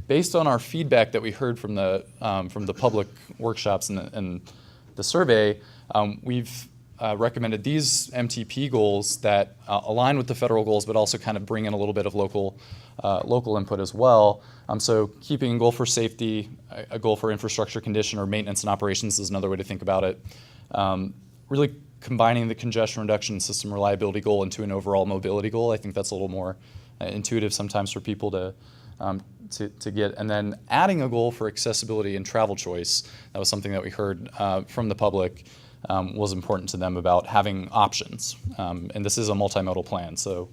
based on our feedback that we heard from the public workshops and the survey, we've recommended these MTP goals that align with the federal goals, but also kind of bring in a little bit of local input as well. So keeping a goal for safety, a goal for infrastructure condition or maintenance and operations is another way to think about it. Really combining the congestion reduction and system reliability goal into an overall mobility goal. I think that's a little more intuitive sometimes for people to get. And then adding a goal for accessibility and travel choice. That was something that we heard from the public was important to them about having options. And this is a multimodal plan, so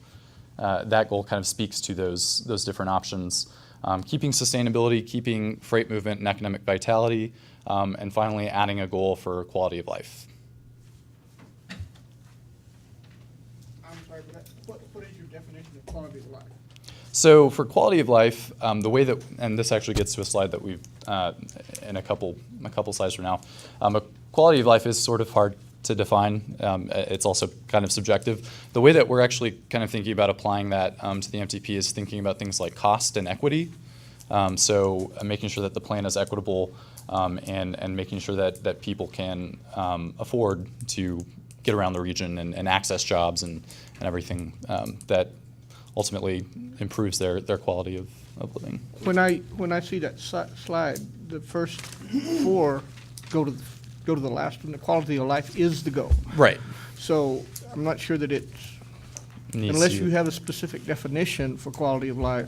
that goal kind of speaks to those different options. keeping sustainability, keeping freight movement and economic vitality, and finally adding a goal for quality of life. I'm sorry, but what is your definition of quality of life? So for quality of life, the way that, and this actually gets to a slide that we've, in a couple slides from now, a quality of life is sort of hard to define. It's also kind of subjective. The way that we're actually kind of thinking about applying that to the MTP is thinking about things like cost and equity. So making sure that the plan is equitable and making sure that people can afford to get around the region and access jobs and everything that ultimately improves their quality of living. When I see that slide, the first four go to the last one. The quality of life is the goal. Right. So I'm not sure that it's, Needs unless to- you have a specific definition for quality of life,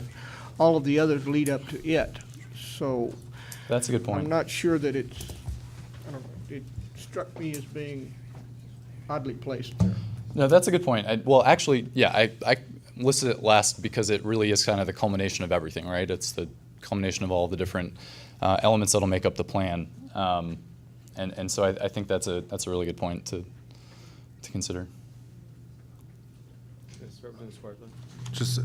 all of the others lead up to it. So That's a good point. I'm not sure that it's, I don't know, it struck me as being oddly placed there. No, that's a good point. Well, actually, yeah, I listed it last because it really is kind of the culmination of everything, right? It's the culmination of all the different elements that'll make up the plan. And so I think that's a really good point to consider. Yes, Representative Swartland. Just a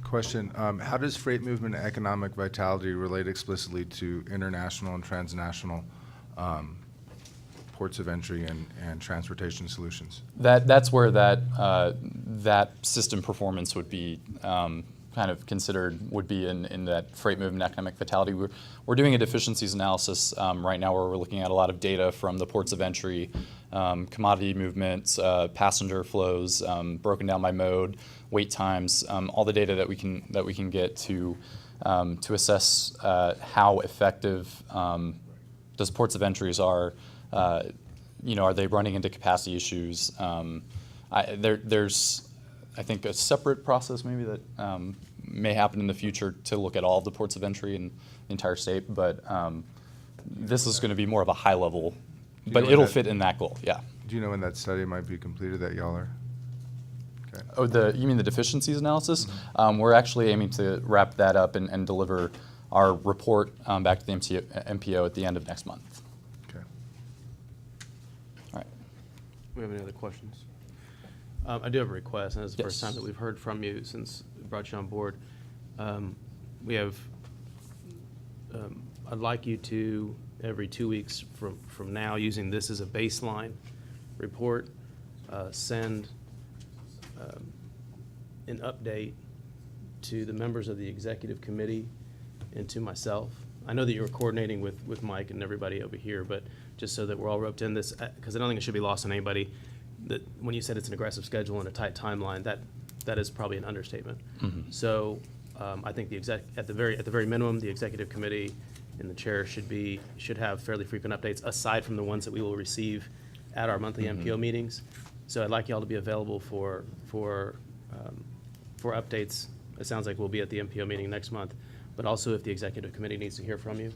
question. How does freight movement and economic vitality relate explicitly to international and transnational ports of entry and transportation solutions? That's where that system performance would be kind of considered, would be in that freight movement and economic vitality. We're doing a deficiencies analysis right now where we're looking at a lot of data from the ports of entry, commodity movements, passenger flows, broken down by mode, wait times, all the data that we can get to assess how effective those ports of entries are. Are they running into capacity issues? There's, I think, a separate process maybe that may happen in the future to look at all of the ports of entry in the entire state, but this is going to be more of a high level, but it'll fit in that goal, yeah. Do you know when that study might be completed that y'all are? Okay. Oh, you mean the deficiencies analysis? We're actually aiming to wrap that up and deliver our report back to the MPO at the end of next month. Okay. All right. We have any other questions? I do have a request, and it's the first Yes. time that we've heard from you since we brought you on board. We have, I'd like you to, every 2 weeks from now, using this as a baseline report, send an update to the members of the executive committee and to myself. I know that you're coordinating with Mike and everybody over here, but just so that we're all roped in this, because I don't think it should be lost on anybody, that when you said it's an aggressive schedule and a tight timeline, that is probably an understatement. Mhm. So I think at the very minimum, the executive committee and the chair should have fairly frequent updates, aside from the ones that we will receive at our monthly MPO meetings. So I'd like y'all to be available for updates. It sounds like we'll be at the MPO meeting next month, but also if the executive committee needs to hear from you,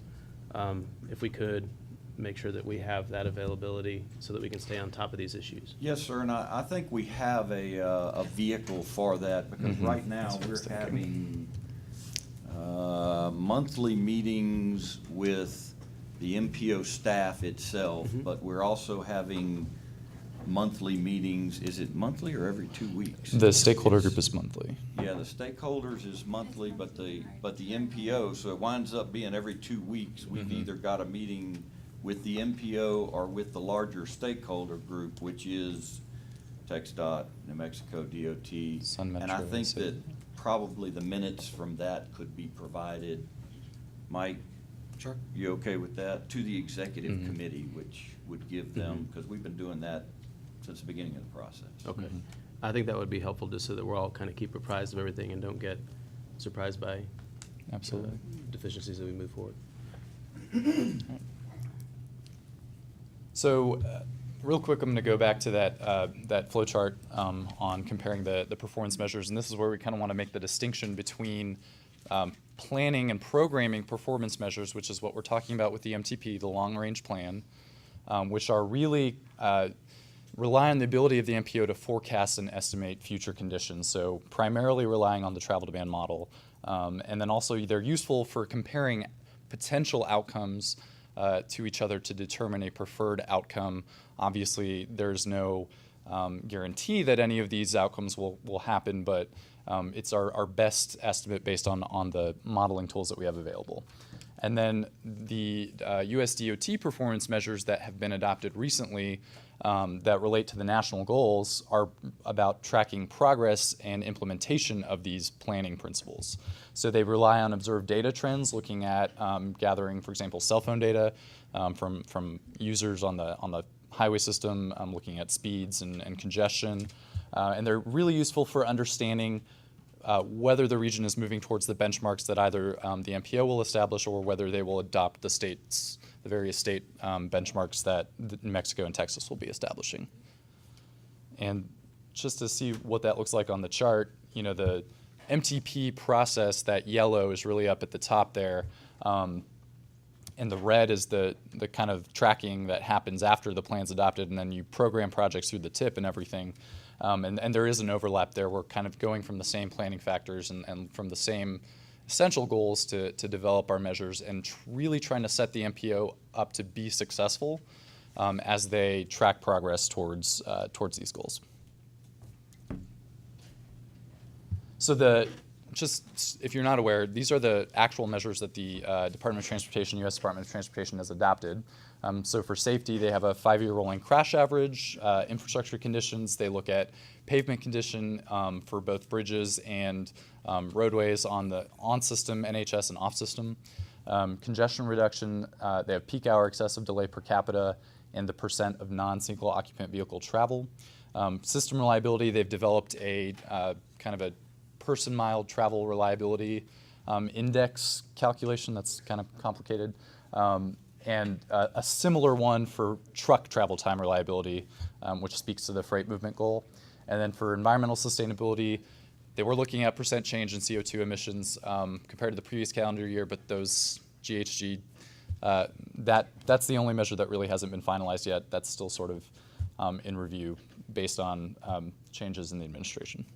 if we could make sure that we have that availability so that we can stay on top of these issues. Yes, sir, and I think we have a vehicle for that, because Mhm. right now, That's what I we're was thinking. having monthly meetings with the MPO staff itself, Mhm. but we're also having monthly meetings. Is it monthly or every 2 weeks? The stakeholder group is monthly. Yeah, the stakeholders is monthly, but the MPO, so it winds up being every 2 weeks. We've Mhm. either got a meeting with the MPO or with the larger stakeholder group, which is TxDOT, New Mexico DOT. Sun And I Metro, think so- that probably the minutes from that could be provided. Mike? Sure. You okay with that? To the executive Mhm. committee, which would give them, because we've been doing that since the beginning of the process. Okay. Mhm. I think that would be helpful, just so that we're all kind of keep apprised of everything and don't get surprised by Absolutely. deficiencies as we move forward. So, real quick, I'm going to go back to that flow chart on comparing the performance measures, and this is where we kind of want to make the distinction between planning and programming performance measures, which is what we're talking about with the MTP, the long-range plan, which are really rely on the ability of the MPO to forecast and estimate future conditions. So primarily relying on the travel demand model, And then also they're useful for comparing potential outcomes to each other to determine a preferred outcome. Obviously, there's no guarantee that any of these outcomes will happen, but it's our best estimate based on the modeling tools that we have available. And then the US DOT performance measures that have been adopted recently that relate to the national goals are about tracking progress and implementation of these planning principles. So they rely on observed data trends, looking at gathering, for example, cell phone data from users on the highway system, looking at speeds and congestion. And they're really useful for understanding whether the region is moving towards the benchmarks that either the MPO will establish or whether they will adopt the various state benchmarks that New Mexico and Texas will be establishing. And just to see what that looks like on the chart, you know, the MTP process, that yellow is really up at the top there. And the red is the kind of tracking that happens after the plan's adopted, and then you program projects through the TIP and everything. And there is an overlap there. We're kind of going from the same planning factors and from the same essential goals to develop our measures and really trying to set the MPO up to be successful as they track progress towards these goals. So just if you're not aware, these are the actual measures that the Department of Transportation, U.S. Department of Transportation has adopted. So for safety, they have a 5-year rolling crash average. Infrastructure conditions, they look at pavement condition for both bridges and roadways on the on-system, NHS, and off-system. Congestion reduction, they have peak hour excessive delay per capita and the percent of non-single occupant vehicle travel. System reliability, they've developed a kind of a person-mile travel reliability index calculation that's kind of complicated, and a similar one for truck travel time reliability, which speaks to the freight movement goal. And then for environmental sustainability, they were looking at percent change in CO2 emissions compared to the previous calendar year, but those GHG, that's the only measure that really hasn't been finalized yet. That's still sort of in review based on changes in the administration.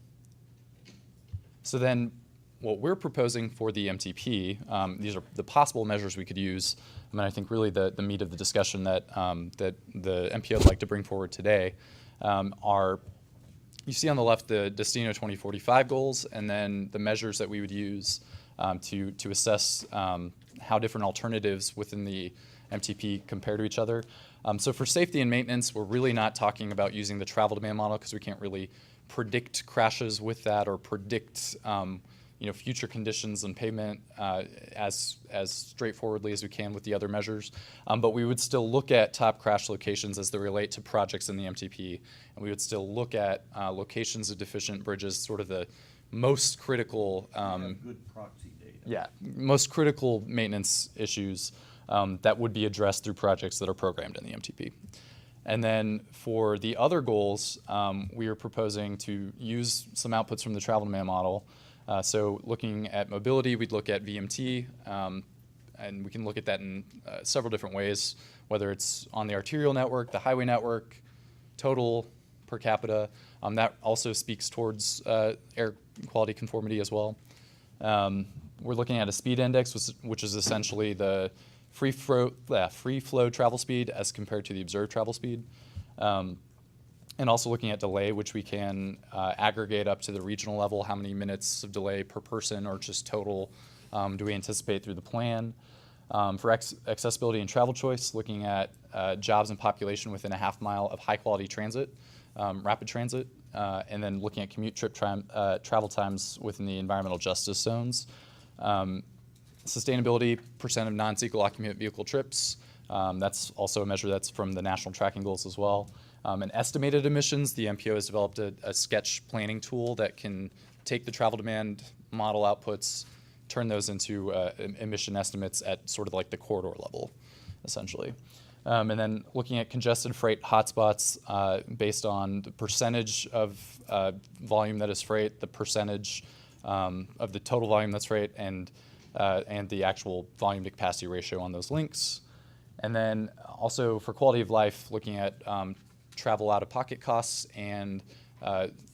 So then what we're proposing for the MTP, these are the possible measures we could use. I mean, I think really the meat of the discussion that the MPO would like to bring forward today are, you see on the left the Destino 2045 goals, and then the measures that we would use to assess how different alternatives within the MTP compare to each other. So for safety and maintenance, we're really not talking about using the travel demand model because we can't really predict crashes with that or predict future conditions on pavement as straightforwardly as we can with the other measures. But we would still look at top crash locations as they relate to projects in the MTP, and we would still look at locations of deficient bridges, sort of the most critical good proxy data. Yeah, most critical maintenance issues that would be addressed through projects that are programmed in the MTP. And then for the other goals, we are proposing to use some outputs from the travel demand model. So looking at mobility, we'd look at VMT, and we can look at that in several different ways, whether it's on the arterial network, the highway network, total per capita. That also speaks towards air quality conformity as well. We're looking at a speed index, which is essentially the free flow travel speed as compared to the observed travel speed. And also looking at delay, which we can aggregate up to the regional level, how many minutes of delay per person or just total do we anticipate through the plan. For accessibility and travel choice, looking at jobs and population within a half mile of high quality transit, rapid transit, and then looking at commute trip travel times within the environmental justice zones. Sustainability, percent of non-single occupant vehicle trips. That's also a measure that's from the national tracking goals as well. And estimated emissions, the MPO has developed a sketch planning tool that can take the travel demand model outputs, turn those into emission estimates at sort of like the corridor level, essentially. And then looking at congested freight hotspots based on the percentage of volume that is freight, the percentage of the total volume that's freight, and the actual volume to capacity ratio on those links. And then also for quality of life, looking at travel out-of-pocket costs and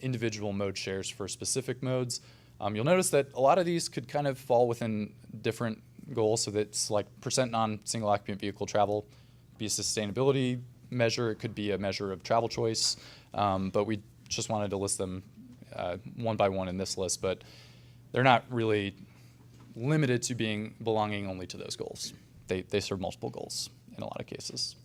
individual mode shares for specific modes. You'll notice that a lot of these could kind of fall within different goals. So that's like percent non-single occupant vehicle travel, be a sustainability measure. It could be a measure of travel choice. But we just wanted to list them one by one in this list. But they're not really limited to belonging only to those goals. They serve multiple goals in a lot of cases.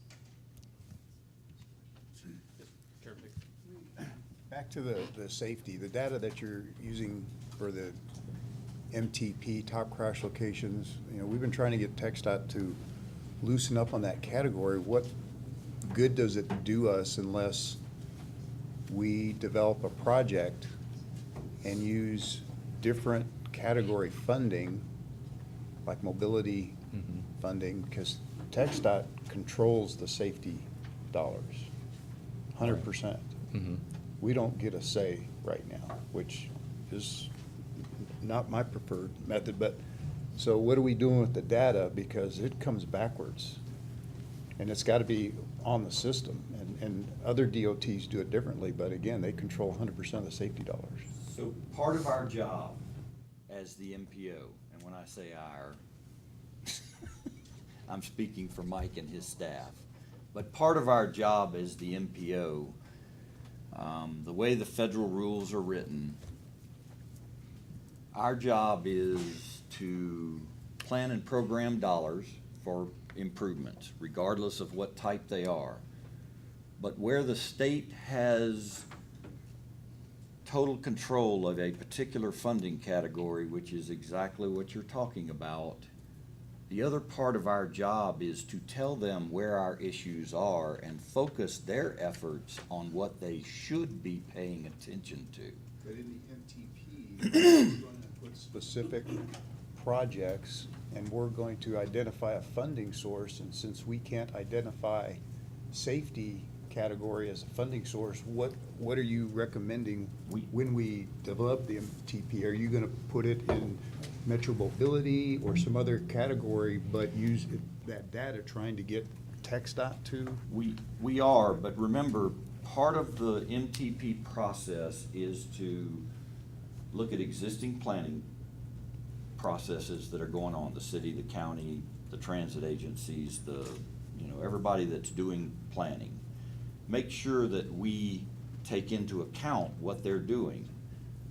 Back to the safety, the data that you're using for the MTP, top crash locations, we've been trying to get TxDOT to loosen up on that category. What good does it do us unless we develop a project and use different category funding, like mobility funding, because TxDOT controls the safety dollars, 100%. We don't get a say right now, which is not my preferred method, but, so what are we doing with the data? Because it comes backwards, and it's got to be on the system, and other DOTs do it differently, but again, they control 100% of the safety dollars. So part of our job as the MPO, and when I say our, I'm speaking for Mike and his staff, but part of our job as the MPO, the way the federal rules are written, our job is to plan and program dollars for improvements, regardless of what type they are. But where the state has total control of a particular funding category, which is exactly what you're talking about, the other part of our job is to tell them where our issues are and focus their efforts on what they should be paying attention to. But in the MTP, we're going to put specific projects, and we're going to identify a funding source, and since we can't identify safety category as a funding source, what are you recommending when we develop the MTP? Are you gonna put it in metro mobility or some other category, but use that data trying to get TxDOT to? We are, but remember, part of the MTP process is to look at existing planning processes that are going on, the city, the county, the transit agencies, everybody that's doing planning. Make sure that we take into account what they're doing,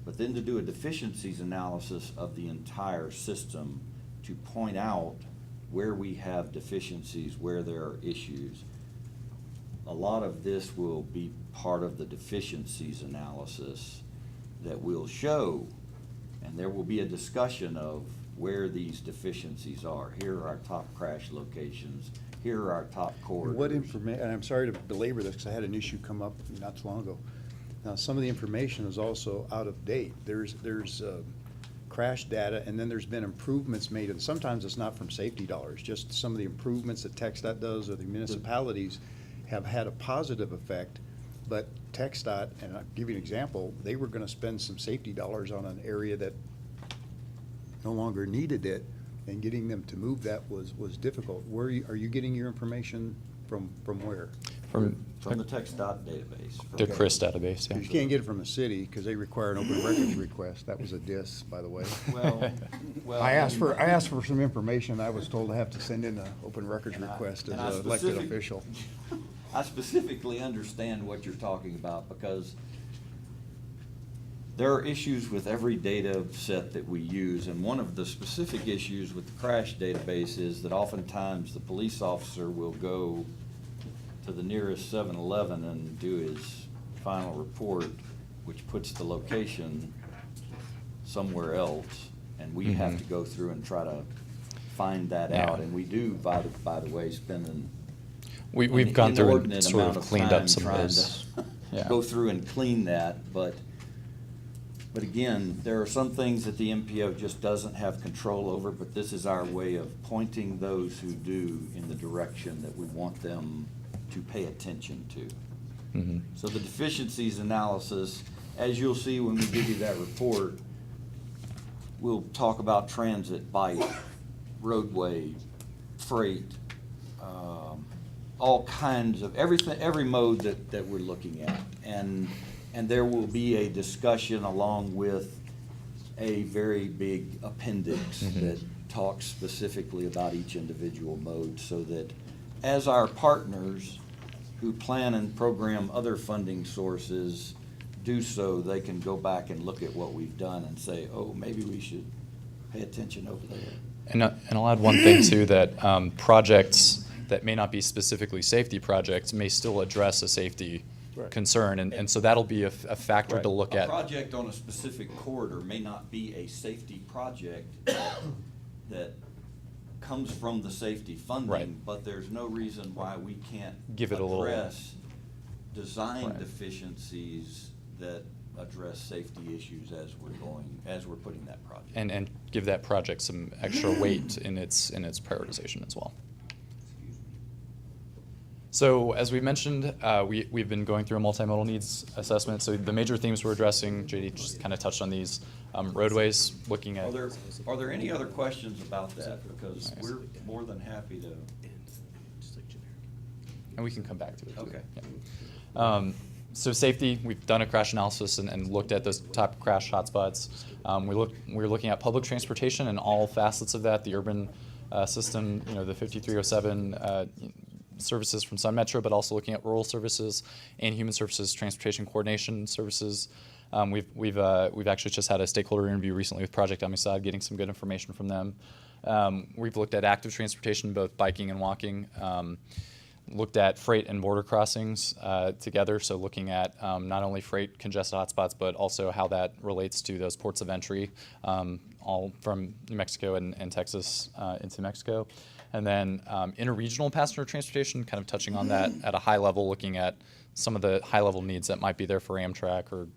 but then to do a deficiencies analysis of the entire system to point out where we have deficiencies, where there are issues. A lot of this will be part of the deficiencies analysis that we'll show, and there will be a discussion of where these deficiencies are. Here are our top crash locations. Here are our top corridors. What information, and I'm sorry to belabor this because I had an issue come up not too long ago. Now, some of the information is also out of date. There's crash data, and then there's been improvements made, and sometimes it's not from safety dollars, just some of the improvements that TxDOT does or the municipalities have had a positive effect, but TxDOT, and I'll give you an example, they were gonna spend some safety dollars on an area that no longer needed it, and getting them to move that was difficult. Are you getting your information from where? From the TxDOT database. The CRIS database, yeah. You can't get it from the city because they require an open records request. That was a diss, by the way. Well, I asked for some information. I was told I have to send in an open records request as an elected official. I specifically understand what you're talking about because there are issues with every data set that we use, and one of the specific issues with the crash database is that oftentimes the police officer will go to the nearest 7-Eleven and do his final report, which puts the location somewhere else, and we have to go through and try to find that out, and we do, by the way, spend We've gone through and inordinate sort amount of cleaned up some of trying those. to Yeah. go through and clean that, but again, there are some things that the MPO just doesn't have control over, but this is our way of pointing those who do in the direction that we want them to pay attention to. So the deficiencies analysis, as you'll see when we give you that report, we'll talk about transit, bike, roadway, freight, all kinds of everything, every mode that we're looking at. And there will be a discussion along with a very big appendix that talks specifically about each individual mode, so that as our partners who plan and program other funding sources do so, they can go back and look at what we've done and say, oh, maybe we should pay attention over there. And I'll add one thing too, that projects that may not be specifically safety projects may still address a safety concern, and so that'll be a factor to look at. A project on a specific corridor may not be a safety project that comes from the safety funding, but there's no reason why we can't give it a little address design deficiencies that address safety issues as we're putting that project. And give that project some extra weight in its prioritization as well. So as we mentioned, we've been going through a multimodal needs assessment. So the major themes we're addressing, JD just kind of touched on these. Roadways, looking at. Are there any other questions about that? Because we're more than happy to. And we can come back to it. Okay. Yeah. So safety, we've done a crash analysis and looked at those top crash hotspots. We're looking at public transportation and all facets of that, the urban system, the 5307 services from Sun Metro, but also looking at rural services and human services, transportation coordination services. We've actually just had a stakeholder interview recently with Project Amistad, getting some good information from them. We've looked at active transportation, both biking and walking. Looked at freight and border crossings together, so looking at not only freight congested hotspots, but also how that relates to those ports of entry, all from New Mexico and Texas into Mexico. And then interregional passenger transportation, kind of touching on that at a high level, looking at some of the high level needs that might be there for Amtrak or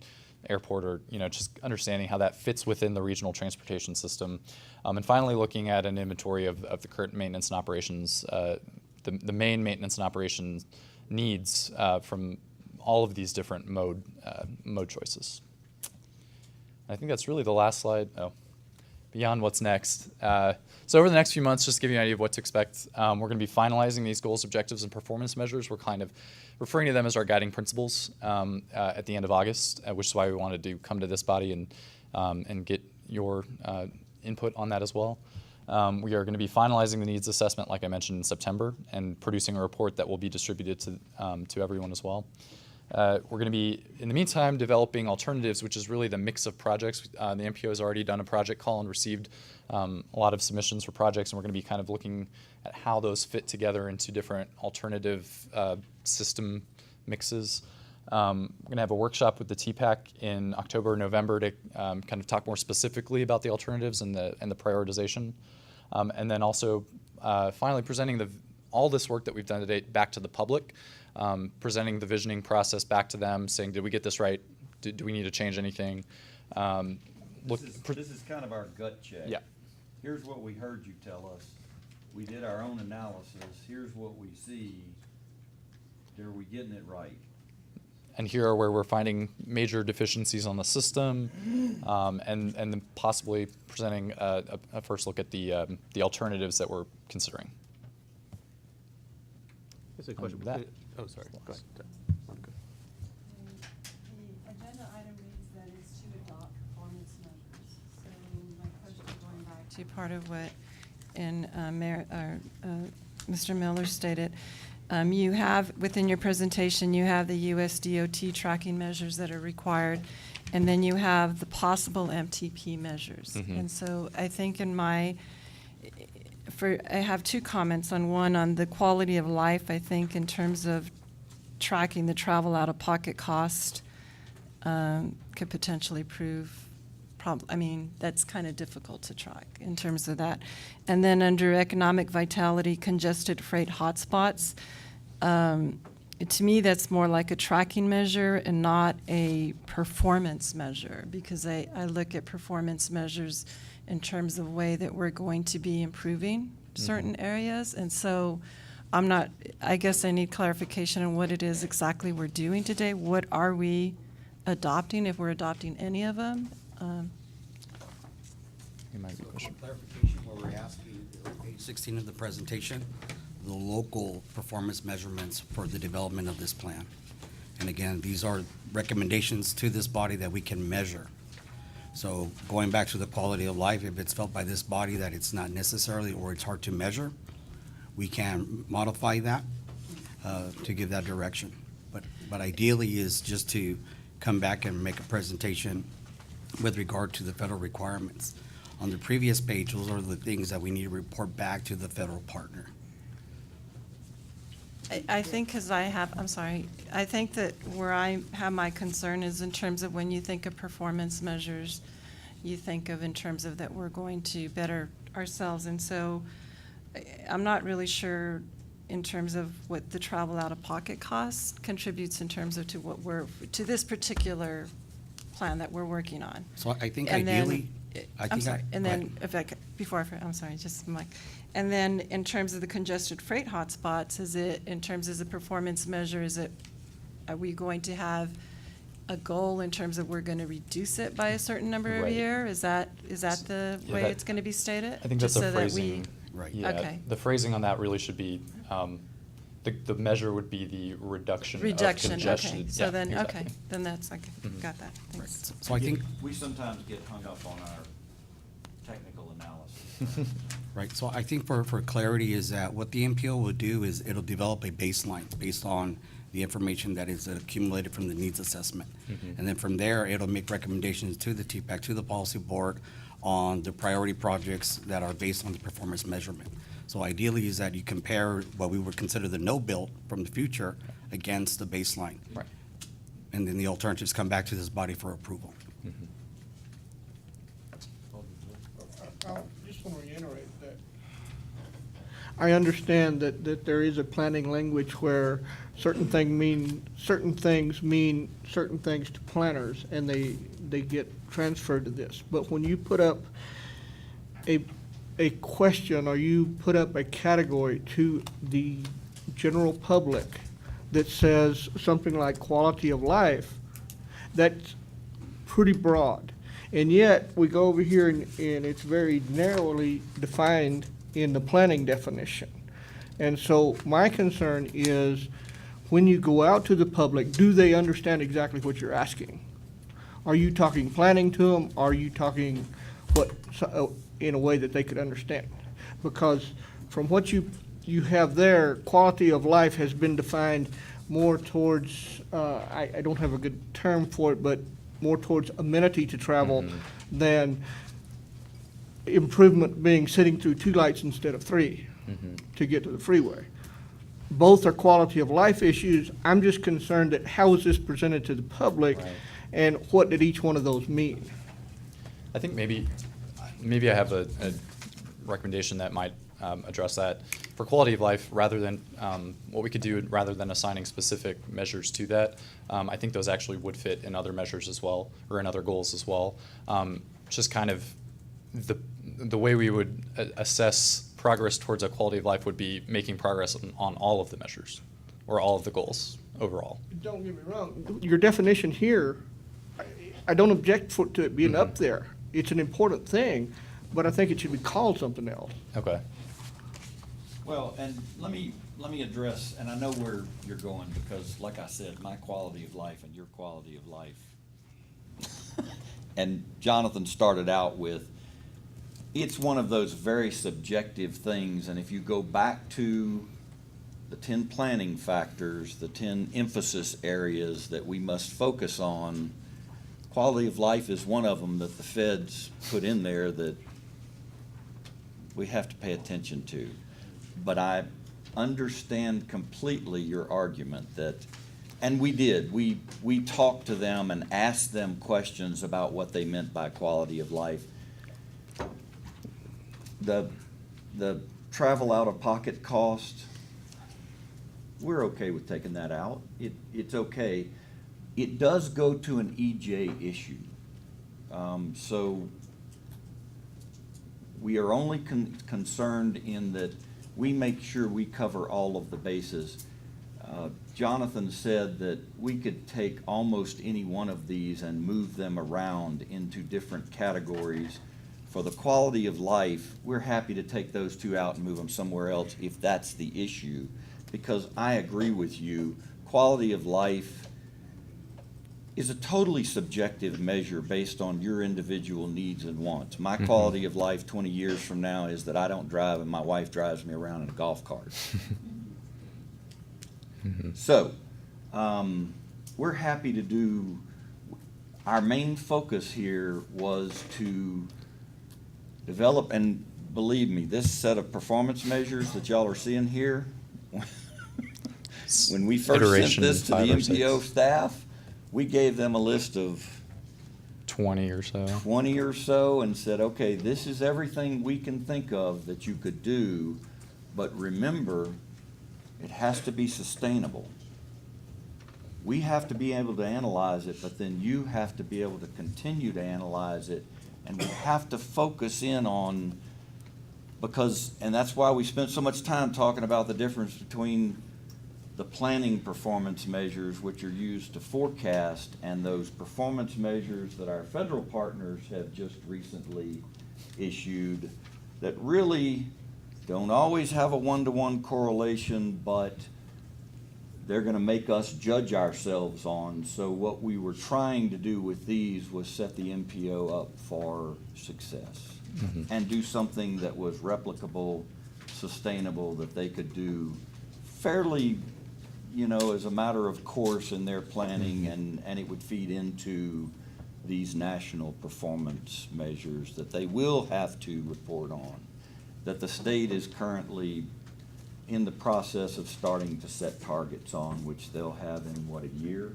airport, or just understanding how that fits within the regional transportation system. And finally, looking at an inventory of the current maintenance and operations, the main maintenance and operations needs from all of these different mode choices. I think that's really the last slide. Oh, beyond what's next. So over the next few months, just to give you an idea of what to expect, we're going to be finalizing these goals, objectives, and performance measures. We're kind of referring to them as our guiding principles at the end of August, which is why we wanted to come to this body and get your input on that as well. We are going to be finalizing the needs assessment, like I mentioned, in September, and producing a report that will be distributed to everyone as well. We're going to be, in the meantime, developing alternatives, which is really the mix of projects. The MPO has already done a project call and received a lot of submissions for projects, and we're going to be kind of looking at how those fit together into different alternative system mixes. We're going to have a workshop with the TPAC in October, November to kind of talk more specifically about the alternatives and the prioritization. And then also finally presenting all this work that we've done to date back to the public, presenting the visioning process back to them, saying, did we get this right? Do we need to change anything? This is kind of our gut check. Yeah. Here's what we heard you tell us. We did our own analysis. Here's what we see. Are we getting it right? And here are where we're finding major deficiencies on the system, and then possibly presenting a first look at the alternatives that we're considering. That's a question. Oh, sorry. Go ahead. The agenda item reads that it's to adopt performance measures. So my question, going back to part of what Mr. Miller stated, you have, within your presentation, you have the US DOT tracking measures that are required, and then you have the possible MTP measures. And so I think I have two comments on one, on the quality of life. I think in terms of tracking the travel out-of-pocket cost could potentially prove that's kind of difficult to track in terms of that. And then under economic vitality, congested freight hotspots, to me that's more like a tracking measure and not a performance measure, because I look at performance measures in terms of the way that we're going to be improving certain areas. And so I guess I need clarification on what it is exactly we're doing today. What are we adopting, if we're adopting any of them? Clarification, where we're asking, page 16 of the presentation, the local performance measurements for the development of this plan. And again, these are recommendations to this body that we can measure. So going back to the quality of life, if it's felt by this body that it's not necessarily or it's hard to measure, we can modify that to give that direction. But ideally is just to come back and make a presentation with regard to the federal requirements. On the previous page, those are the things that we need to report back to the federal partner. I think, because I'm sorry, I think that where I have my concern is in terms of when you think of performance measures, you think of in terms of that we're going to better ourselves. And so I'm not really sure in terms of what the travel out-of-pocket cost contributes in terms of to this particular plan that we're working on. So I think And then- ideally, I'm sorry, and go then ahead. if I could, I'm sorry, just Mike. And then in terms of the congested freight hotspots, is it, in terms of the performance measure, are we going to have a goal in terms of we're going to reduce it by a certain number of Right. year? Is that the Yeah, way that- it's going to be stated? I think Just that's so a that we- phrasing. Right. Yeah, Okay. the phrasing on that really should be, the measure would be the reduction of Reduction, congestion. okay, so Yeah, then, exactly. okay, then that's, okay, Mhm. got that, thanks. So I think, We sometimes get hung up on our technical analysis. right, so I think for clarity is that what the MPO will do is it'll develop a baseline based on the information that is accumulated from the needs assessment. Mhm. And then from there, it'll make recommendations to the TPAC, to the policy board on the priority projects that are based on the performance measurement. So ideally is that you compare what we would consider the no build from the future against the baseline. Right. And then the alternatives come back to this body for approval. I just want to reiterate that I understand that there is a planning language where certain things mean certain things to planners, and they get transferred to this. But when you put up a question, or you put up a category to the general public that says something like quality of life, that's pretty broad. And yet, we go over here and it's very narrowly defined in the planning definition. And so my concern is, when you go out to the public, do they understand exactly what you're asking? Are you talking planning to them? Are you talking in a way that they could understand? Because from what you have there, quality of life has been defined more towards, I don't have a good term for it, but more towards amenity to travel than improvement being sitting through 2 lights instead of 3 to get to the freeway. Both are quality of life issues. I'm just concerned that how is this presented to the public, and what did each one of those mean? I think maybe I have a recommendation that might address that. For quality of life, rather than, what we could do, rather than assigning specific measures to that, I think those actually would fit in other measures as well, or in other goals as well. Just kind of the way we would assess progress towards a quality of life would be making progress on all of the measures, or all of the goals overall. Don't get me wrong, your definition here, I don't object to it being up there. It's an important thing, but I think it should be called something else. Okay. Well, and let me address, and I know where you're going, because like I said, my quality of life and your quality of life. And Jonathan started out with, it's one of those very subjective things, and if you go back to the 10 planning factors, the 10 emphasis areas that we must focus on, quality of life is one of them that the feds put in there that we have to pay attention to. But I understand completely your argument that, and we did, we talked to them and asked them questions about what they meant by quality of life. The travel out-of-pocket cost, we're okay with taking that out. It's okay. It does go to an EJ issue. So we are only concerned in that we make sure we cover all of the bases. Jonathan said that we could take almost any one of these and move them around into different categories. For the quality of life, we're happy to take those 2 out and move them somewhere else if that's the issue. Because I agree with you, quality of life is a totally subjective measure based on your individual needs and wants. My quality of life 20 years from now is that I don't drive and my wife drives me around in a golf cart. So, we're happy to do, our main focus here was to develop, and believe me, this set of performance measures that y'all are seeing here, when we first Iteration sent this to the 5 or 6. MPO staff, we gave them a list of 20 or so. 20 or so and said, okay, this is everything we can think of that you could do, but remember, it has to be sustainable. We have to be able to analyze it, but then you have to be able to continue to analyze it, and we have to focus in on, because, and that's why we spent so much time talking about the difference between the planning performance measures, which are used to forecast, and those performance measures that our federal partners have just recently issued that really don't always have a one-to-one correlation, but they're gonna make us judge ourselves on. So what we were trying to do with these was set the MPO up for success and do something that was replicable, sustainable, that they could do fairly, you know, as a matter of course in their planning, and it would feed into these national performance measures that they will have to report on, that the state is currently in the process of starting to set targets on, which they'll have in, what, a year,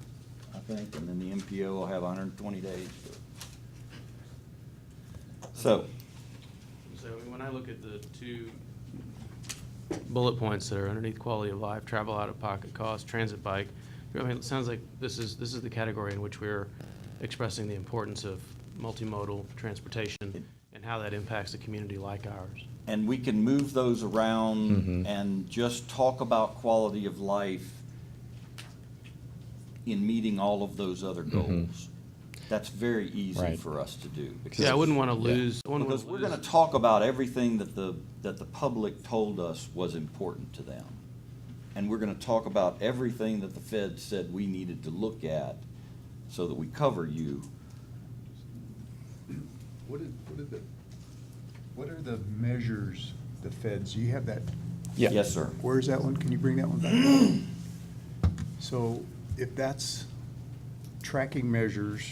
I think, and then the MPO will have 120 days. So, when I look at the two bullet points that are underneath quality of life, travel out of pocket cost, transit bike, I mean, it sounds like this is the category in which we're expressing the importance of multimodal transportation and how that impacts a community like ours. and we can move those around and just talk about quality of life in meeting all of those other goals. That's very easy Right. for us to do. Yeah, I wouldn't want to lose. Because we're gonna talk about everything that the public told us was important to them. And we're gonna talk about everything that the Fed said we needed to look at so that we cover you. What are the measures, the feds, you have that? Yeah. Yes, sir. Where's that one? Can you bring that one back? So if that's tracking measures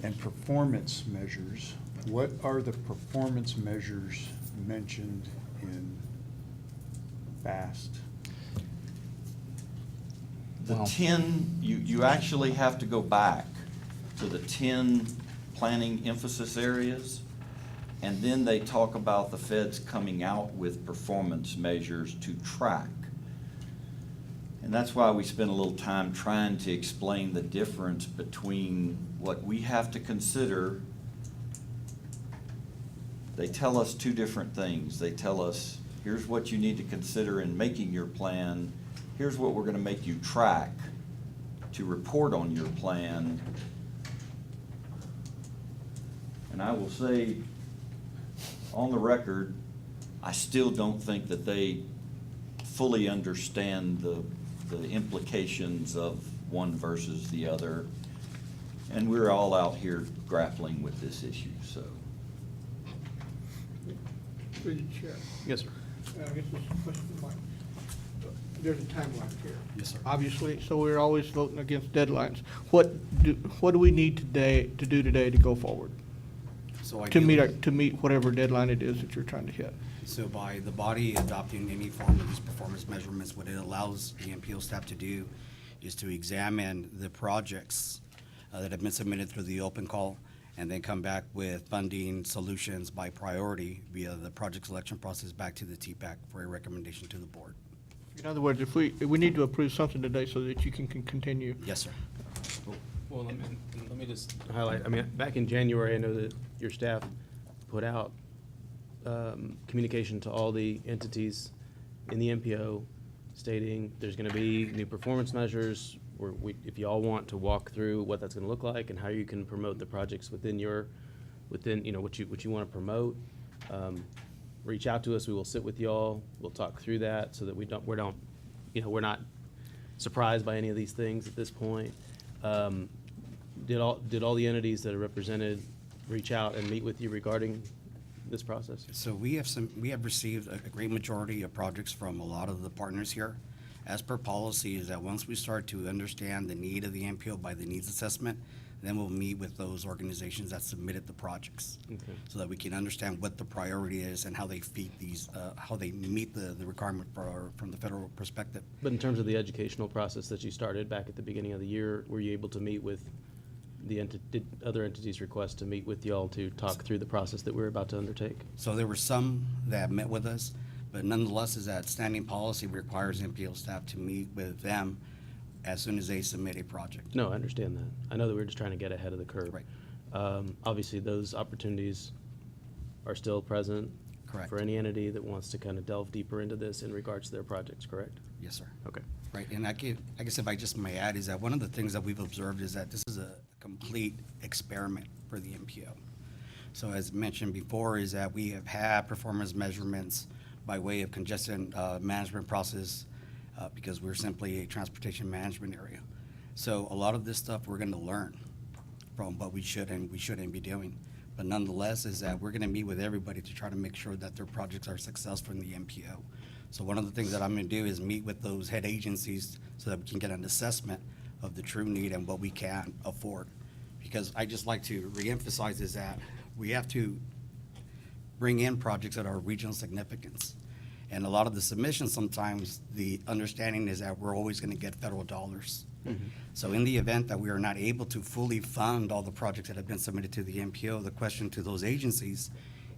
and performance measures, what are the performance measures mentioned in FAST? The Wow. 10, you actually have to go back to the 10 planning emphasis areas, and then they talk about the feds coming out with performance measures to track. And that's why we spent a little time trying to explain the difference between what we have to consider. They tell us two different things. They tell us, here's what you need to consider in making your plan. Here's what we're gonna make you track to report on your plan. And I will say, on the record, I still don't think that they fully understand the implications of one versus the other. And we're all out here grappling with this issue, so. Through the chair. Yes, sir. I guess this is a question for Mike. There's a timeline here. Yes, sir. Obviously, so we're always voting against deadlines. What do we need to do today to go forward? So To ideally- meet whatever deadline it is that you're trying to hit? So by the body adopting any form of these performance measurements, what it allows the MPO staff to do is to examine the projects that have been submitted through the open call, and then come back with funding solutions by priority via the project selection process back to the TPAC for a recommendation to the board. In other words, if we need to approve something today so that you can continue. Yes, sir. Well, let me just highlight, I mean, back in January, I know that your staff put out communication to all the entities in the MPO stating there's gonna be new performance measures, where if y'all want to walk through what that's gonna look like and how you can promote the projects within you know, what you wanna promote, reach out to us, we will sit with y'all, we'll talk through that so that we're not surprised by any of these things at this point. Did all the entities that are represented reach out and meet with you regarding this process? So we have received a great majority of projects from a lot of the partners here. As per policy is that once we start to understand the need of the MPO by the needs assessment, then we'll meet with those organizations that submitted the projects. Okay. So that we can understand what the priority is and how they feed these, how they meet the requirement from the federal perspective. But in terms of the educational process that you started back at the beginning of the year, were you able to meet with did other entities request to meet with y'all to talk through the process that we're about to undertake? So there were some that met with us, but nonetheless is that standing policy requires MPO staff to meet with them as soon as they submit a project. No, I understand that. I know that we're just trying to get ahead of the curve. Right. Obviously, those opportunities are still present. Correct. For any entity that wants to kind of delve deeper into this in regards to their projects, correct? Yes, sir. Okay. Right, and I guess if I just may add is that one of the things that we've observed is that this is a complete experiment for the MPO. So as mentioned before is that we have had performance measurements by way of congestion management process because we're simply a transportation management area. So a lot of this stuff we're gonna learn from what we should and we shouldn't be doing. But nonetheless is that we're gonna meet with everybody to try to make sure that their projects are successful in the MPO. So one of the things that I'm gonna do is meet with those head agencies so that we can get an assessment of the true need and what we can afford. Because I just like to reemphasize is that we have to bring in projects that are of regional significance. And a lot of the submissions, sometimes the understanding is that we're always gonna get federal dollars. So in the event that we are not able to fully fund all the projects that have been submitted to the MPO, the question to those agencies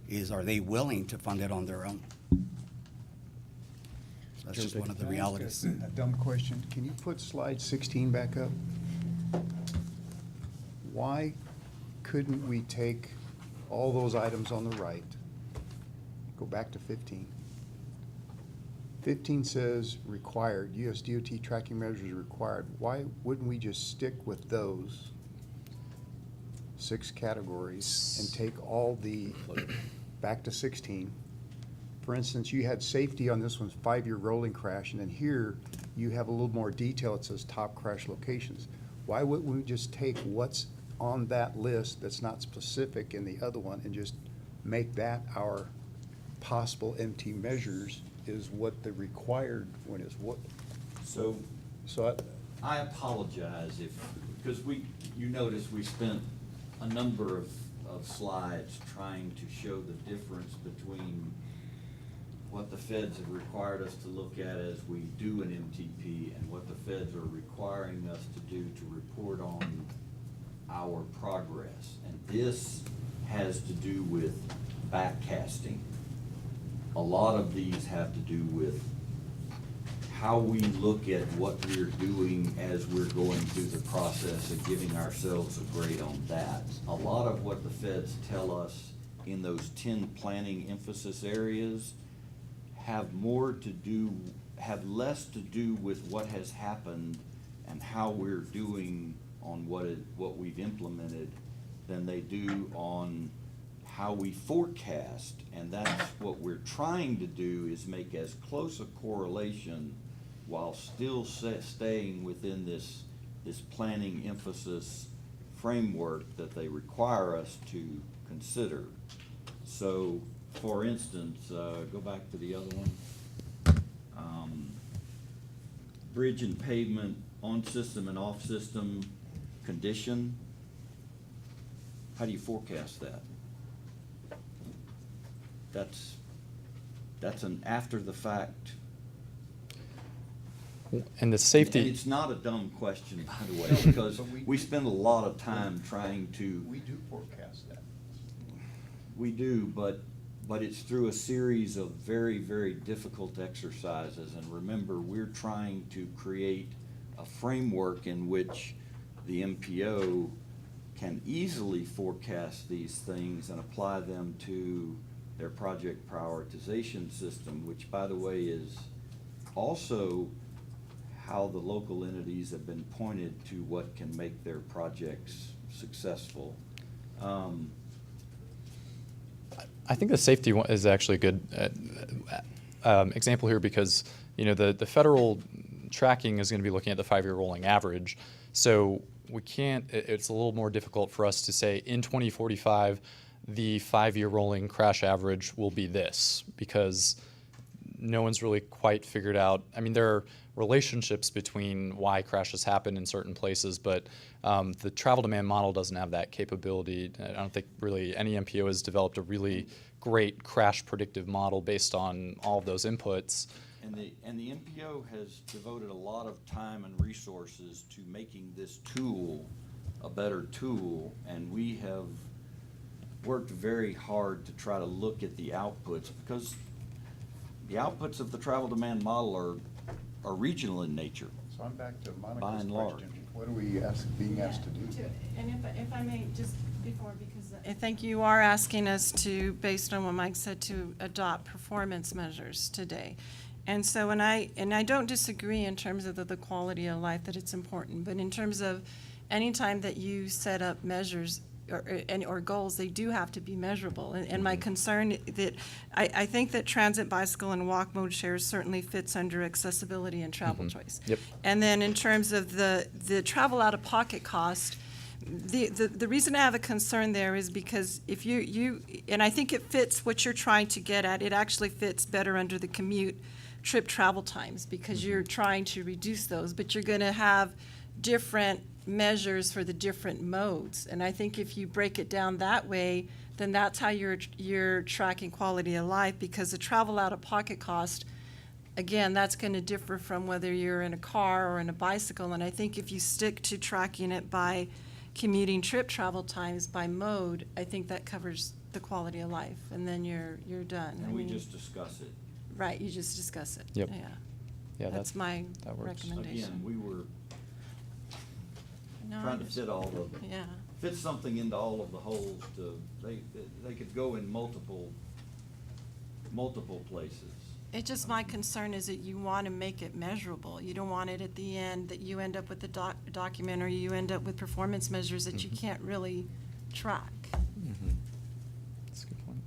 is, are they willing to fund it on their own? So that's just one of the Can I ask realities. A dumb question. Can you put slide 16 back up? Why couldn't we take all those items on the right, go back to 15? 15 says required, US DOT tracking measures required. Why wouldn't we just stick with those 6 categories and take all the, back to 16? For instance, you had safety on this one's 5-year rolling crash, and then here you have a little more detail. It says top crash locations. Why wouldn't we just take what's on that list that's not specific in the other one and just make that our possible MT measures is what the required one is? What? So So I apologize if, because you notice we spent a number of slides trying to show the difference between what the feds have required us to look at as we do an MTP and what the feds are requiring us to do to report on our progress. And this has to do with backcasting. A lot of these have to do with how we look at what we're doing as we're going through the process and giving ourselves a grade on that. A lot of what the feds tell us in those 10 planning emphasis areas have less to do with what has happened and how we're doing on what we've implemented than they do on how we forecast. And that's what we're trying to do, is make as close a correlation while still staying within this planning emphasis framework that they require us to consider. So, for instance, go back to the other one. Bridge and pavement on-system and off-system condition. How do you forecast that? That's an after-the-fact. And the safety. And it's not a dumb question, by the way, because we spend a lot of time trying to. we do forecast that. We do, but it's through a series of very, very difficult exercises. And remember, we're trying to create a framework in which the MPO can easily forecast these things and apply them to their project prioritization system, which, by the way, is also how the local entities have been pointed to what can make their projects successful. I think the safety one is actually a good example here because, you know, the federal tracking is going to be looking at the 5-year rolling average. So we can't, it's a little more difficult for us to say in 2045, the 5-year rolling crash average will be this, because no one's really quite figured out. I mean, there are relationships between why crashes happen in certain places, but the travel demand model doesn't have that capability. I don't think really any MPO has developed a really great crash predictive model based on all of those inputs. And the MPO has devoted a lot of time and resources to making this tool a better tool, and we have worked very hard to try to look at the outputs, because the outputs of the travel demand model are regional in nature. So I'm back to By Monica's and large. question. What are we being asked to do? And if I may, just before, because I think you are asking us to, based on what Mike said, to adopt performance measures today. And so, and I don't disagree in terms of the quality of life, that it's important, but in terms of any time that you set up measures or goals, they do have to be measurable. And my concern that, I think that transit, bicycle, and walk mode shares certainly fits under accessibility and travel choice. Yep. And then in terms of the travel out-of-pocket cost, the reason I have a concern there is because if you and I think it fits what you're trying to get at, it actually fits better under the commute trip travel times, because you're trying to reduce those, but you're going to have different measures for the different modes. And I think if you break it down that way, then that's how you're tracking quality of life, because the travel out-of-pocket cost, again, that's going to differ from whether you're in a car or in a bicycle. And I think if you stick to tracking it by commuting trip travel times by mode, I think that covers the quality of life, and then you're done. And we just discuss it. Right, you just discuss it. Yep. Yeah. Yeah, That's my that works. recommendation. Again, we were No, I trying to fit all of, Yeah. fit something into all of the holes to, they could go in multiple places. It's just my concern is that you want to make it measurable. You don't want it at the end that you end up with the document, or you end up with performance measures that you can't really track. That's a good point.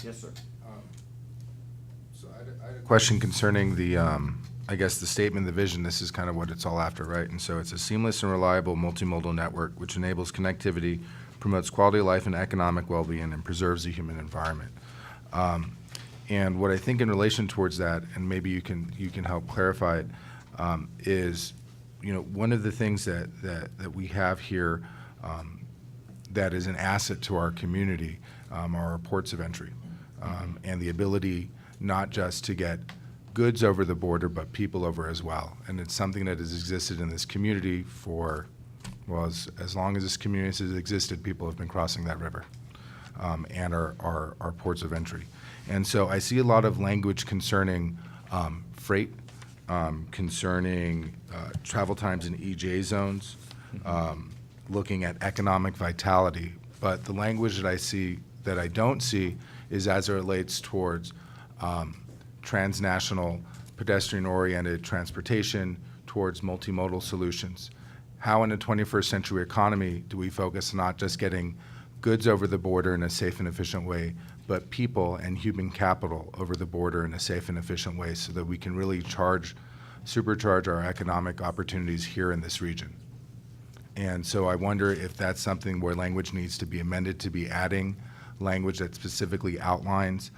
Yes, sir. So I had a question concerning the, I guess, the statement, the vision. This is kind of what it's all after, right? And so it's a seamless and reliable multimodal network which enables connectivity, promotes quality of life and economic well-being, and preserves the human environment. And what I think in relation towards that, and maybe you can help clarify it, is, you know, one of the things that we have here that is an asset to our community are our ports of entry, and the ability not just to get goods over the border, but people over as well. And it's something that has existed in this community for, well, as long as this community has existed, people have been crossing that river, and our ports of entry. And so I see a lot of language concerning freight, concerning travel times in EJ zones, looking at economic vitality. But the language that I see, that I don't see, is as it relates towards transnational pedestrian-oriented transportation, towards multimodal solutions. How in a 21st century economy do we focus not just getting goods over the border in a safe and efficient way, but people and human capital over the border in a safe and efficient way, so that we can really supercharge our economic opportunities here in this region? And so I wonder if that's something where language needs to be amended, to be adding language that specifically outlines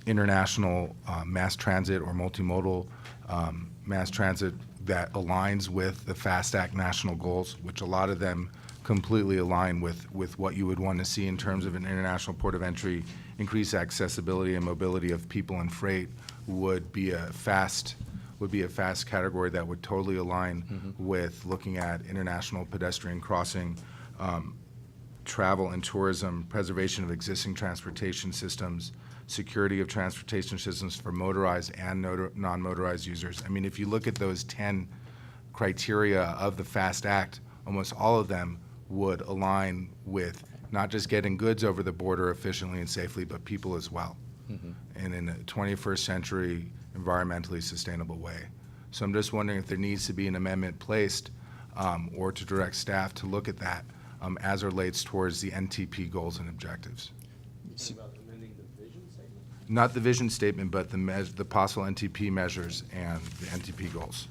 international mass transit or multimodal mass transit that aligns with the FAST Act national goals, which a lot of them completely align with what you would want to see in terms of an international port of entry. Increased accessibility and mobility of people and freight would be a fast category that would totally align with looking at international pedestrian crossing, travel and tourism, preservation of existing transportation systems, security of transportation systems for motorized and non-motorized users. I mean, if you look at those 10 criteria of the FAST Act, almost all of them would align with not just getting goods over the border efficiently and safely, but people as well, and in a 21st century environmentally sustainable way. So I'm just wondering if there needs to be an amendment placed or to direct staff to look at that as it relates towards the NTP goals and objectives. Not the vision statement, but the possible NTP measures and the NTP goals.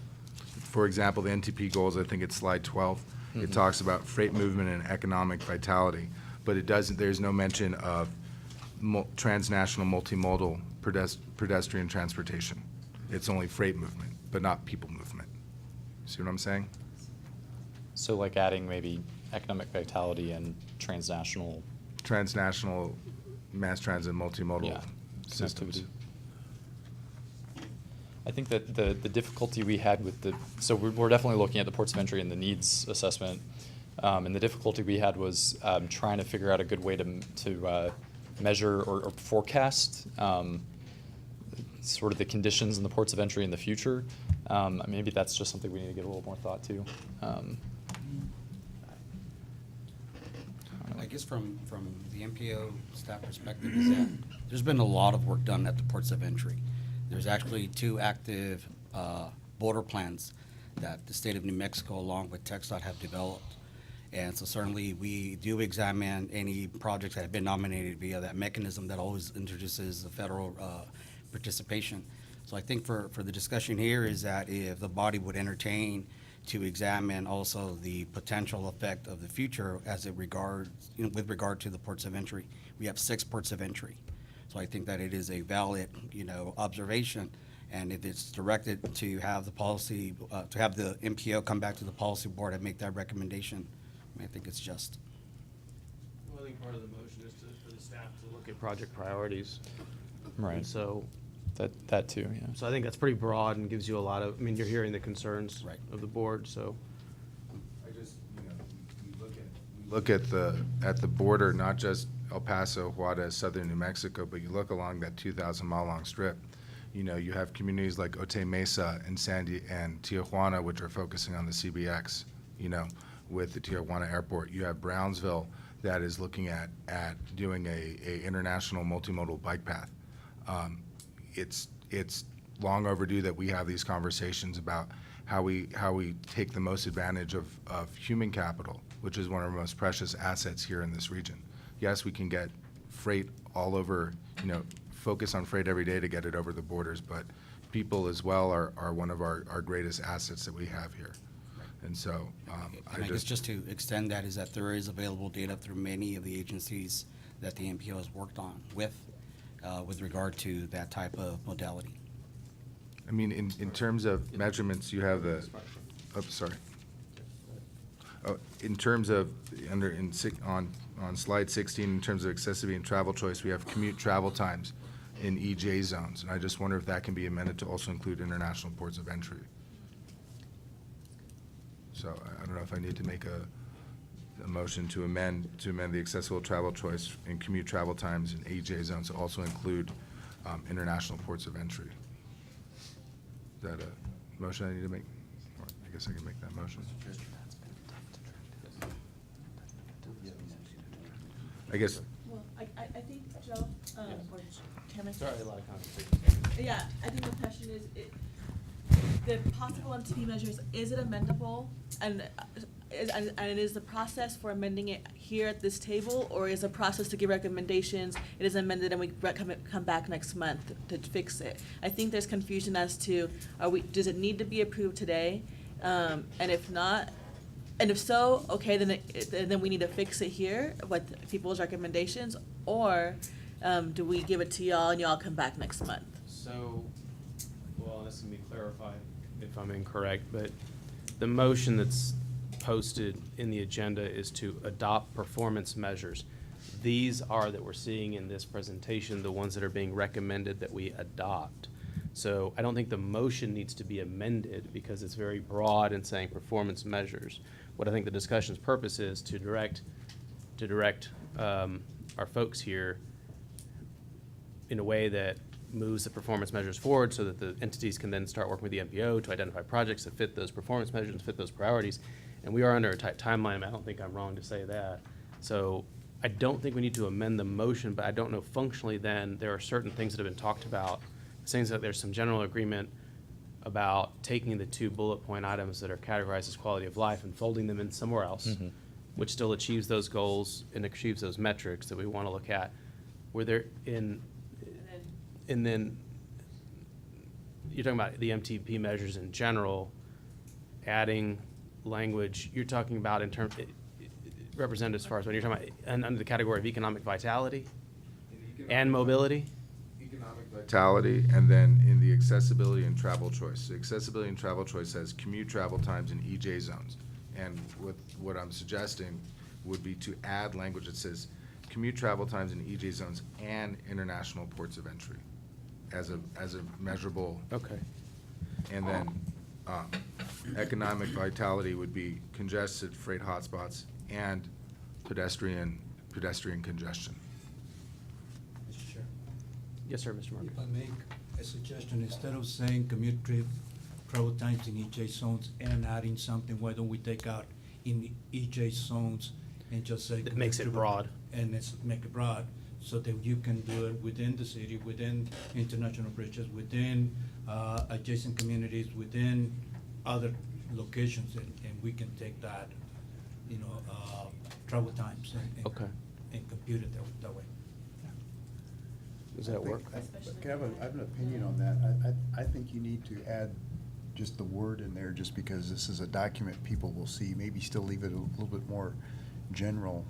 For example, the NTP goals, I think it's slide 12. It talks about freight movement and economic vitality, but it doesn't, there's no mention of transnational multimodal pedestrian transportation. It's only freight movement, but not people movement. See what I'm saying? So like adding maybe economic vitality and transnational. Transnational mass transit multimodal Yeah, systems. connectivity. I think that the difficulty we had with so we're definitely looking at the ports of entry and the needs assessment. And the difficulty we had was trying to figure out a good way to measure or forecast sort of the conditions in the ports of entry in the future. Maybe that's just something we need to give a little more thought to. I guess from the MPO staff perspective is that there's been a lot of work done at the ports of entry. There's actually 2 active border plans that the state of New Mexico along with TxDOT have developed. And so certainly we do examine any projects that have been nominated via that mechanism that always introduces the federal participation. So I think for the discussion here is that if the body would entertain to examine also the potential effect of the future as it regards, with regard to the ports of entry. We have 6 ports of entry. So I think that it is a valid, observation. And if it's directed to have the policy, to have the MPO come back to the policy board and make that recommendation, I think it's just. Well, I think part of the motion is for the staff to look at project priorities. Right. And so. That too, yeah. So I think that's pretty broad and gives you a lot of, you're hearing the concerns Right. of the board, so. I just, you look at the border, not just El Paso, Juarez, southern New Mexico, but you look along that 2,000-mile long strip. You have communities like Otay Mesa and and Tijuana, which are focusing on the CBX, with the Tijuana airport. You have Brownsville that is looking at doing a international multimodal bike path. It's long overdue that we have these conversations about how we take the most advantage of human capital, which is one of our most precious assets here in this region. Yes, we can get freight all over, focus on freight every day to get it over the borders, but people as well are one of our greatest assets that we have here. And so And I guess just to extend that is that there is available data through many of the agencies that the MPO has worked on with regard to that type of modality. In terms of measurements, you have in terms of on slide 16, in terms of accessibility and travel choice, we have commute travel times in EJ zones, and I just wonder if that can be amended to also include international ports of entry. So I don't know if I need to make a motion to amend the accessible travel choice and commute travel times in EJ zones to also include international ports of entry. Is that a motion I need to make? Or I guess I can make that motion. I guess. Well, I think, Joe, or Chairman. Sorry, a lot of conversation. Yeah, I think the question is, the possible MTP measures, is it amendable? And is the process for amending it here at this table, or is the process to give recommendations, it is amended and we come back next month to fix it? I think there's confusion as to, does it need to be approved today? And if not, and if so, okay, then we need to fix it here with people's recommendations, or do we give it to y'all and y'all come back next month? So, well, this can be clarified if I'm incorrect, but the motion that's posted in the agenda is to adopt performance measures. These are that we're seeing in this presentation, the ones that are being recommended that we adopt. So I don't think the motion needs to be amended because it's very broad in saying performance measures. What I think the discussion's purpose is to direct our folks here in a way that moves the performance measures forward so that the entities can then start working with the MPO to identify projects that fit those performance measures and fit those priorities. And we are under a tight timeline. I don't think I'm wrong to say that. So I don't think we need to amend the motion, but I don't know functionally then there are certain things that have been talked about. Things that there's some general agreement about taking the 2 bullet point items that are categorized as quality of life and folding them in somewhere else, which still achieves those goals and achieves those metrics that we want to look at. Were there in And then you're talking about the MTP measures in general, adding language, you're talking about in terms, represented as far as when you're talking about, and under the category of economic vitality and mobility? Vitality, and then in the accessibility and travel choice. The accessibility and travel choice says commute travel times in EJ zones. And what I'm suggesting would be to add language that says commute travel times in EJ zones and international ports of entry as a measurable. Okay. And then economic vitality would be congested freight hotspots and pedestrian congestion. Mr. Chair. Yes, sir, Mr. Marcus. If I make a suggestion, instead of saying commute trip, travel times in EJ zones and adding something, why don't we take out in the EJ zones and just say. That makes it broad. And make it broad, so that you can do it within the city, within international bridges, within adjacent communities, within other locations, and we can take that, travel times Okay. and compute it that way. Does that work? Kevin, I have an opinion on that. I think you need to add just the word in there, just because this is a document people will see, maybe still leave it a little bit more general.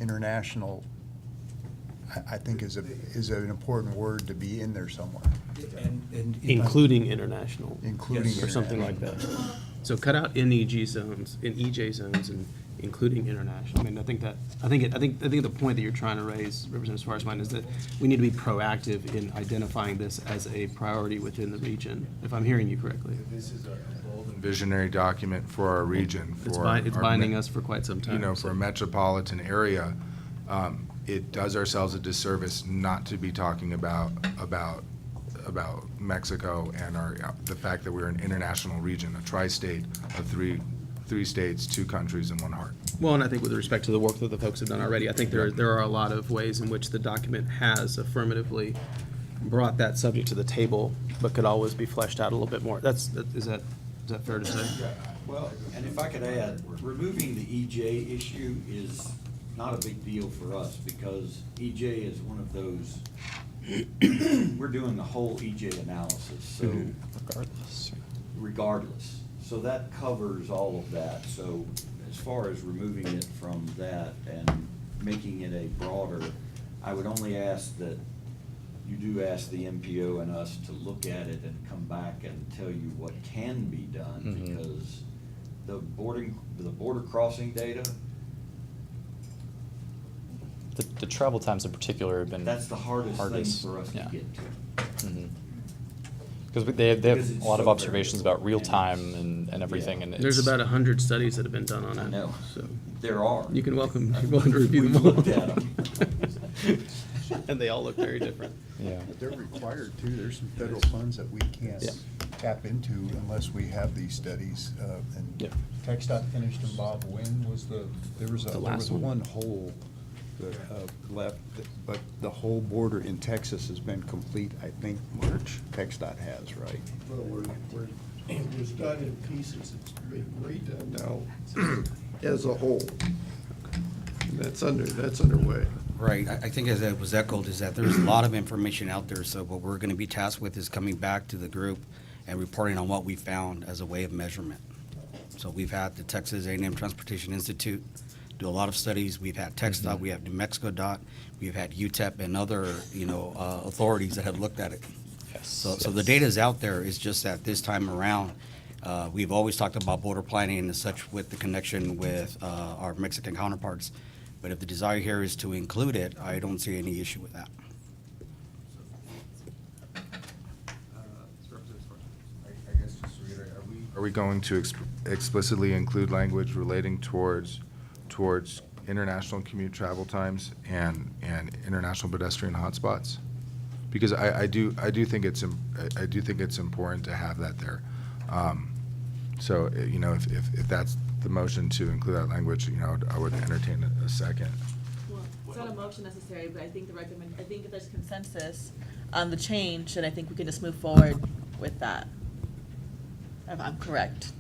International, I think is an important word to be in there somewhere. And Including international. Including Or something like that. So cut out in EJ zones, and including international. I mean, I think the point that you're trying to raise, Representative Suarez-Mine, is that we need to be proactive in identifying this as a priority within the region, if I'm hearing you correctly. This is a bold and visionary document for our region. It's For it's our binding us for quite some time. For a metropolitan area, it does ourselves a disservice not to be talking about Mexico and the fact that we're an international region, a tri-state of three states, 2 countries, and 1 heart. Well, and I think with respect to the work that the folks have done already, I think there are a lot of ways in which the document has affirmatively brought that subject to the table, but could always be fleshed out a little bit more. Is that fair to say? Well, and if I could add, removing the EJ issue is not a big deal for us, because EJ is one of those, we're doing the whole EJ analysis, so. Regardless. So that covers all of that. So as far as removing it from that and making it a broader, I would only ask that you do ask the MPO and us to look at it and come back and tell you what can be done, because the border crossing data, The travel times in particular have been. that's the hardest thing for us to yeah. get to. Because they Because have it's a lot of so observations variable. about real time and everything, Yeah. and There's it's- about 100 studies that have been done on it. I know. So There are. you're welcome to review them all. We've looked at 'em. And they all look very different. Yeah. But they're required to. There's some federal funds that we can't tap into unless we have these studies. And Yeah. TxDOT finished them, Bob. When was there was last one? one hole that, left, but the whole border in Texas has been complete, I think, March. TxDOT has, right? Well, it was done in pieces, it's being redone now as a whole. And that's underway. Right, I think as it was echoed, is that there's a lot of information out there, so what we're gonna be tasked with is coming back to the group and reporting on what we found as a way of measurement. So we've had the Texas A&M Transportation Institute do a lot of studies, we've had TxDOT, we have New Mexico DOT, we've had UTEP and other, authorities that have looked at it. Yes. So the data is out there, it's just that this time around, we've always talked about border planning and such with the connection with our Mexican counterparts. But if the desire here is to include it, I don't see any issue with that. I guess just to reiterate, are we going to explicitly include language relating towards international commute travel times and international pedestrian hotspots? Because I do think it's important to have that there. So, if that's the motion to include that language, I would entertain a second. Well, it's not a motion necessary, but I think I think if there's consensus on the change, then I think we can just move forward with that. If I'm correct.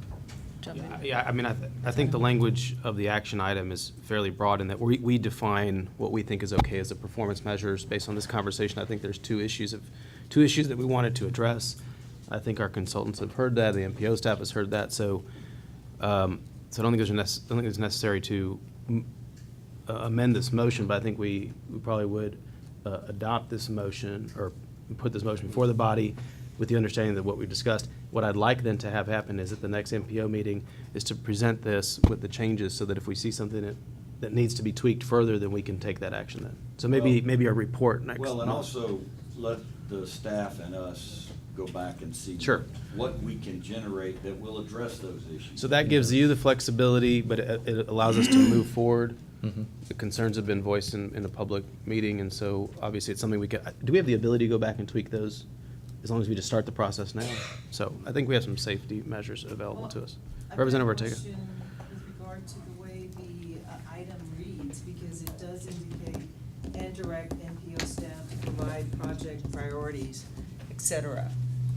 Yeah, I mean, I think the language of the action item is fairly broad in that we define what we think is okay as the performance measures. Based on this conversation, I think there's 2 issues of two issues that we wanted to address. I think our consultants have heard that, the MPO staff has heard that, so I don't think it's necessary to amend this motion, but I think we probably would adopt this motion or put this motion before the body with the understanding that what we've discussed. What I'd like then to have happen is at the next MPO meeting is to present this with the changes so that if we see something that needs to be tweaked further, then we can take that action then. So maybe a report next month. Well, and also let the staff and us go back and see Sure. what we can generate that will address those issues. So that gives you the flexibility, but it allows us to move forward. The concerns have been voiced in a public meeting, and so obviously it's something we could, do we have the ability to go back and tweak those as long as we just start the process now? So I think we have some safety measures available to us. Representative Ortega. With regard to the way the item reads, because it does indicate and direct MPO staff to provide project priorities, et cetera.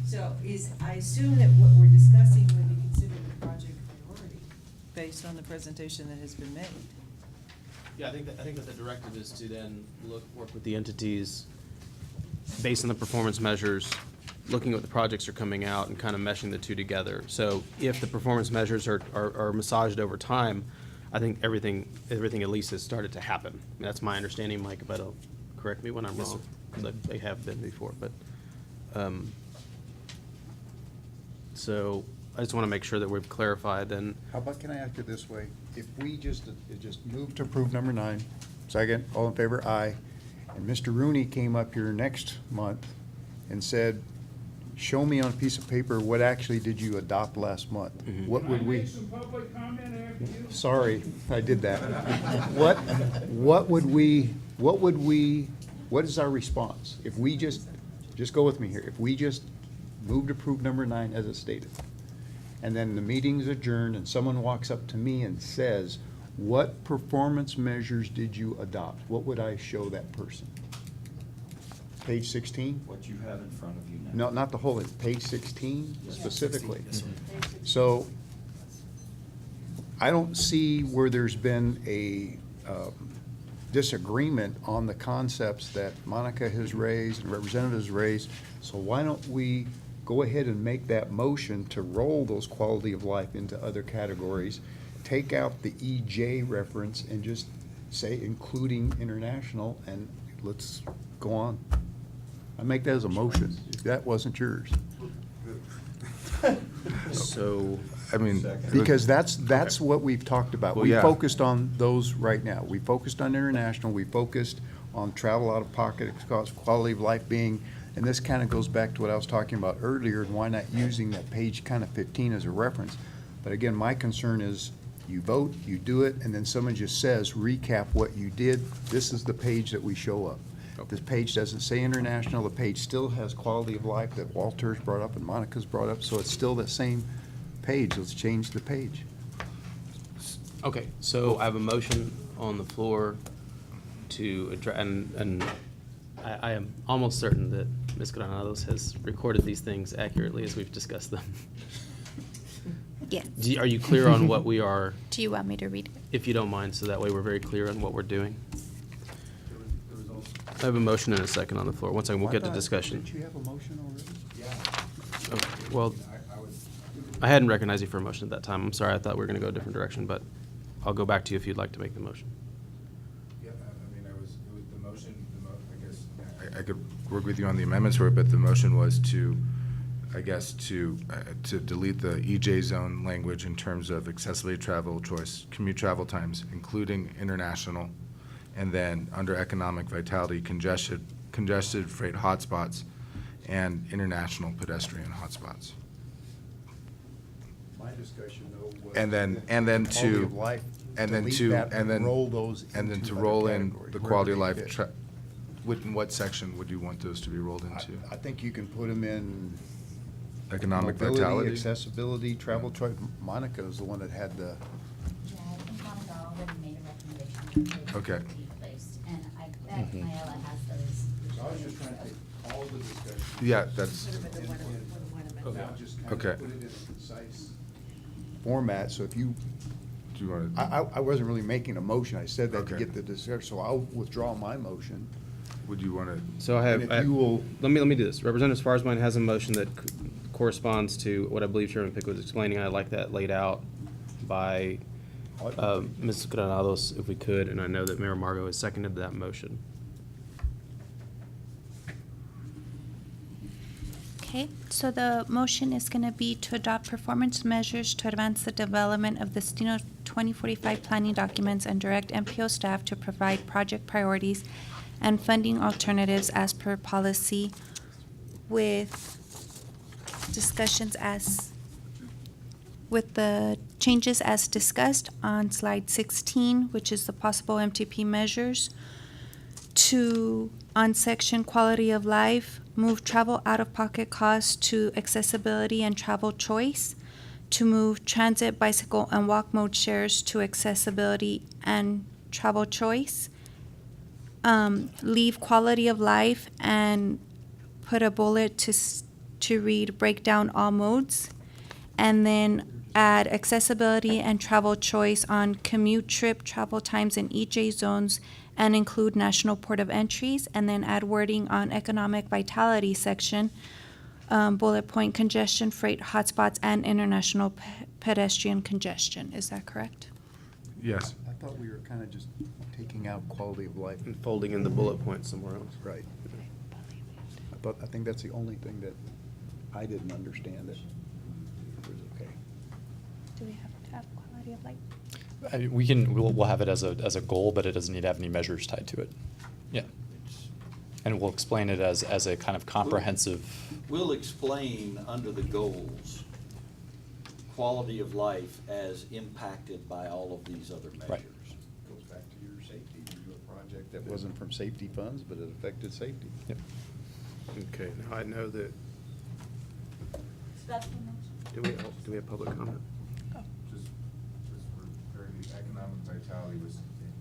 So I assume that what we're discussing would be considered a project priority based on the presentation that has been made. Yeah, I think that the directive is to then work with the entities based on the performance measures, looking at what the projects are coming out and kind of meshing the two together. So if the performance measures are massaged over time, I think everything at least has started to happen. I mean, that's my understanding, Mike, but correct me when I'm wrong, because they have been before. But so I just want to make sure that we've clarified then. How about, can I ask it this way? If we just move to approve number 9, second, all in favor, aye. And Mr. Rooney came up here next month and said, show me on a piece of paper what actually did you adopt last month? What would we? Some public comment after you? Sorry, I did that. What is our response? If we just go with me here, if we just move to approve number 9 as it's stated, and then the meeting's adjourned and someone walks up to me and says, what performance measures did you adopt? What would I show that person? Page 16? What you have in front of you now. No, not the whole, page 16 Yes. specifically. 16, yes, sir. So I don't see where there's been a disagreement on the concepts that Monica has raised and representatives raised. So why don't we go ahead and make that motion to roll those quality of life into other categories, take out the EJ reference and just say including international, and let's go on. I make that as a motion, if that wasn't yours. So, I mean. Because that's what we've talked about. Well, We yeah. focused on those right now. We focused on international, we focused on travel out of pocket, cost, quality of life being, and this kind of goes back to what I was talking about earlier, and why not using that page kind of 15 as a reference. But again, my concern is you vote, you do it, and then someone just says, recap what you did. This is the page that we show up. This page doesn't say international, the page still has quality of life that Walter's brought up and Monica's brought up, so it's still the same page. Let's change the page. Okay, so I have a motion on the floor to address, and I am almost certain that Ms. Granados has recorded these things accurately as we've discussed them. Yes. Are you clear on what we are? Do you want me to read it? If you don't mind, so that way we're very clear on what we're doing. I have a motion and a second on the floor. One second, we'll get to discussion. Didn't you have a motion already? Okay, well, I hadn't recognized you for a motion at that time. I'm sorry, I thought we were going to go a different direction, but I'll go back to you if you'd like to make the motion. Yeah, I mean, it was the motion, I guess, I could work with you on the amendments for it, but the motion was to, I guess, to delete the EJ zone language in terms of accessibility travel choice, commute travel times, including international, and then under economic vitality, congested freight hotspots and international pedestrian hotspots. My discussion though was. And then quality to, of life, and then delete to, that and then. roll those And then into to other roll in categories, the wherever quality of they life, fit. in what section would you want those to be rolled into? I think you can put them in. Economic mobility, vitality? accessibility, travel choice. Monica is the one that had the. Yeah, I think Monica already made a recommendation that Okay. they be placed, and I bet Mayella has those. I was just trying to take all the discussion. Yeah, that's, Now just kind Okay. of put it in a concise format, so if you, do you want to? I wasn't really making a motion, I said that to Okay. get the discussion, so I'll withdraw my motion. would you want to? So I And have, if you will- let me do this. Representative Swarsmine has a motion that corresponds to what I believe Chairman Pick was explaining. I'd like that laid out by Ms. Granados, if we could, and I know that Mayor Margot has seconded that motion. Okay, so the motion is going to be to adopt performance measures to advance the development of the STINO 2045 planning documents and direct MPO staff to provide project priorities and funding alternatives as per policy with discussions with the changes as discussed on slide 16, which is the possible MTP measures, to, on section quality of life, move travel out-of-pocket costs to accessibility and travel choice, to move transit, bicycle, and walk mode shares to accessibility and travel choice, leave quality of life and put a bullet to read break down all modes, and then add accessibility and travel choice on commute trip travel times in EJ zones and include national port of entries, and then add wording on economic vitality section, bullet point congestion, freight hotspots, and international pedestrian congestion. Is that correct? Yes. I thought we were kind of just taking out quality of life. And folding in the bullet points somewhere else. Right. I think that's the only thing that I didn't understand it. It was okay. Do we have to have quality of life? We'll have it as a goal, but it doesn't need to have any measures tied to it. Yeah. And we'll explain it as a kind of comprehensive. We'll explain under the goals, quality of life as impacted by all of these other measures. Right. Goes back to your safety. You do a project that wasn't from safety funds, but it affected safety. Yep. Okay, now I know that, So that's the motion. do we have public comment? Just for economic vitality was.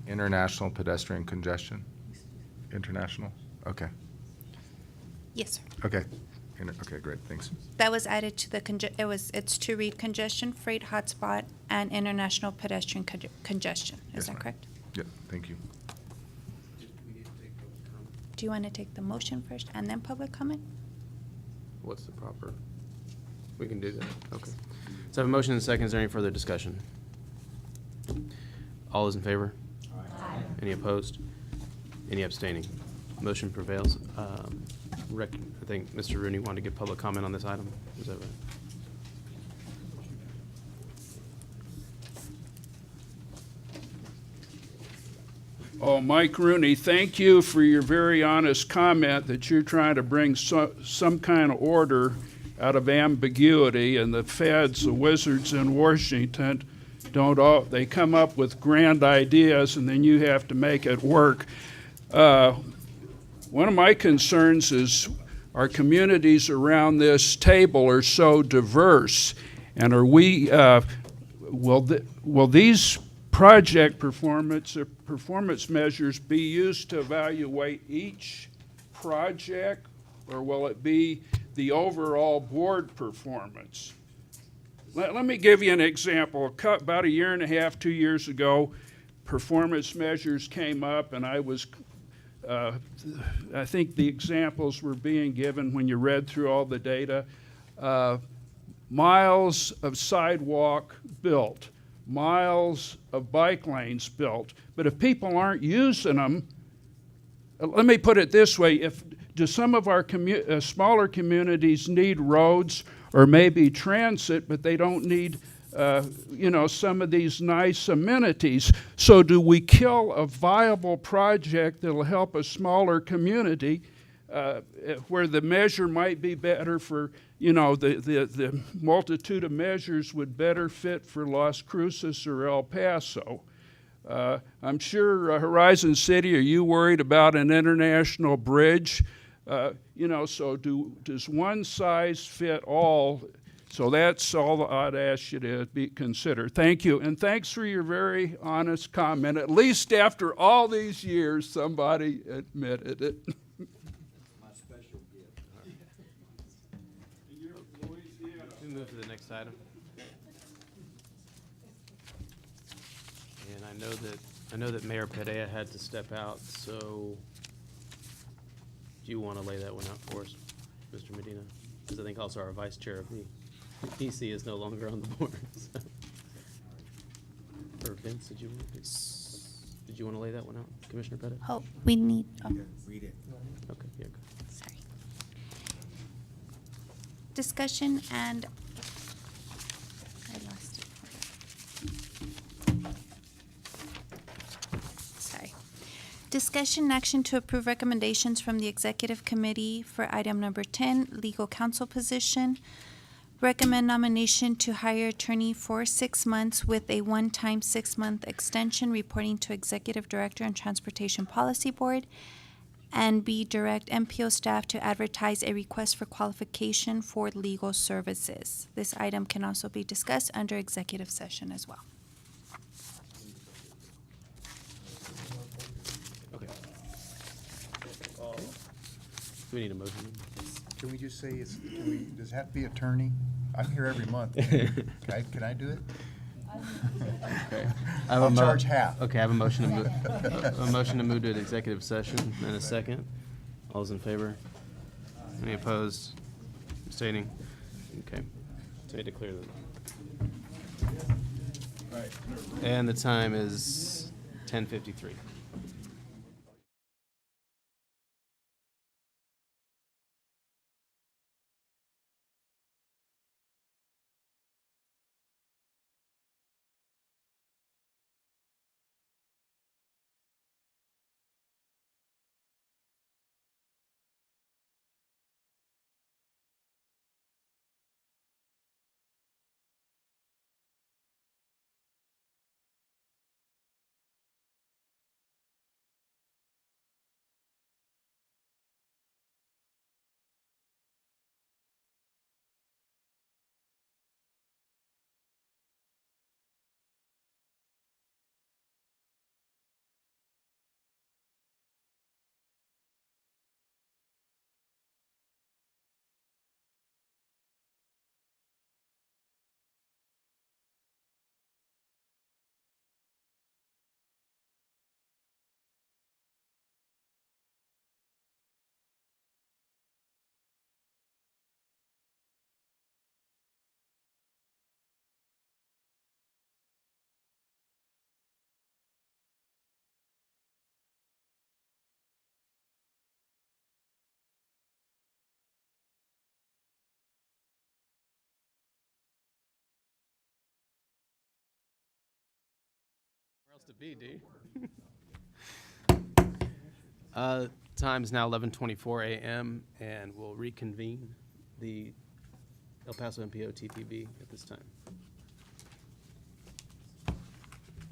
International pedestrian congestion? International? Okay. Yes, sir. Okay. Okay, great, thanks. That was added to it's to read congestion, freight hotspot, and international pedestrian congestion. Is Yes, that ma'am. correct? Yep, thank you. Do you want to take the motion first and then public comment? What's the proper? We can do that, okay. So I have a motion and a second. Is there any further discussion? All those in favor? Aye. Any opposed? Any abstaining? Motion prevails. I think Mr. Rooney wanted to give public comment on this item. Is that right? Oh, Mike Rooney, thank you for your very honest comment that you're trying to bring some kind of order out of ambiguity, and the feds, the wizards in Washington, they come up with grand ideas and then you have to make it work. One of my concerns is our communities around this table are so diverse, and are we, will these project performance or performance measures be used to evaluate each project, or will it be the overall board performance? Let me give you an example. About a year and a half, 2 years ago, performance measures came up, and I think the examples were being given when you read through all the data. Miles of sidewalk built, miles of bike lanes built. But if people aren't using them, let me put it this way, do some of our smaller communities need roads or maybe transit, but they don't need some of these nice amenities? So do we kill a viable project that'll help a smaller community where the measure might be better for, the multitude of measures would better fit for Las Cruces or El Paso? I'm sure Horizon City, are you worried about an international bridge? So does one size fit all? So that's all I'd ask you to consider. Thank you, and thanks for your very honest comment. At least after all these years, somebody admitted it. My special gift. We move to the next item. And I know that Mayor Perea had to step out, so Do you want to lay that one out for us, Mr. Medina? Because I think also our vice chair of the PC is no longer on the board. So. Or Vince, did you want to lay that one out, Commissioner Pettit? Oh, we need, oh, Read it. Okay, yeah, go. sorry. Discussion and, I lost it. Sorry. Discussion and action to approve recommendations from the Executive Committee for item number 10, legal counsel position. Recommend nomination to hire attorney for 6 months with a one-time 6-month extension reporting to Executive Director and Transportation Policy Board. And B, direct MPO staff to advertise a request for qualification for legal services. This item can also be discussed under executive session as well. Okay. Do we need a motion? Can we just say, does it have to be attorney? I'm here every month. Can I do it? Okay. I'll charge half. Okay, I have a motion to move, a motion to move to an executive session and a second. All those in favor? Any opposed? Abstaining? Okay. So I declare that. And the time is 10:53. Where else to be, D? Time is now 11:24 a.m. and we'll reconvene the El Paso MPO TPB at this time.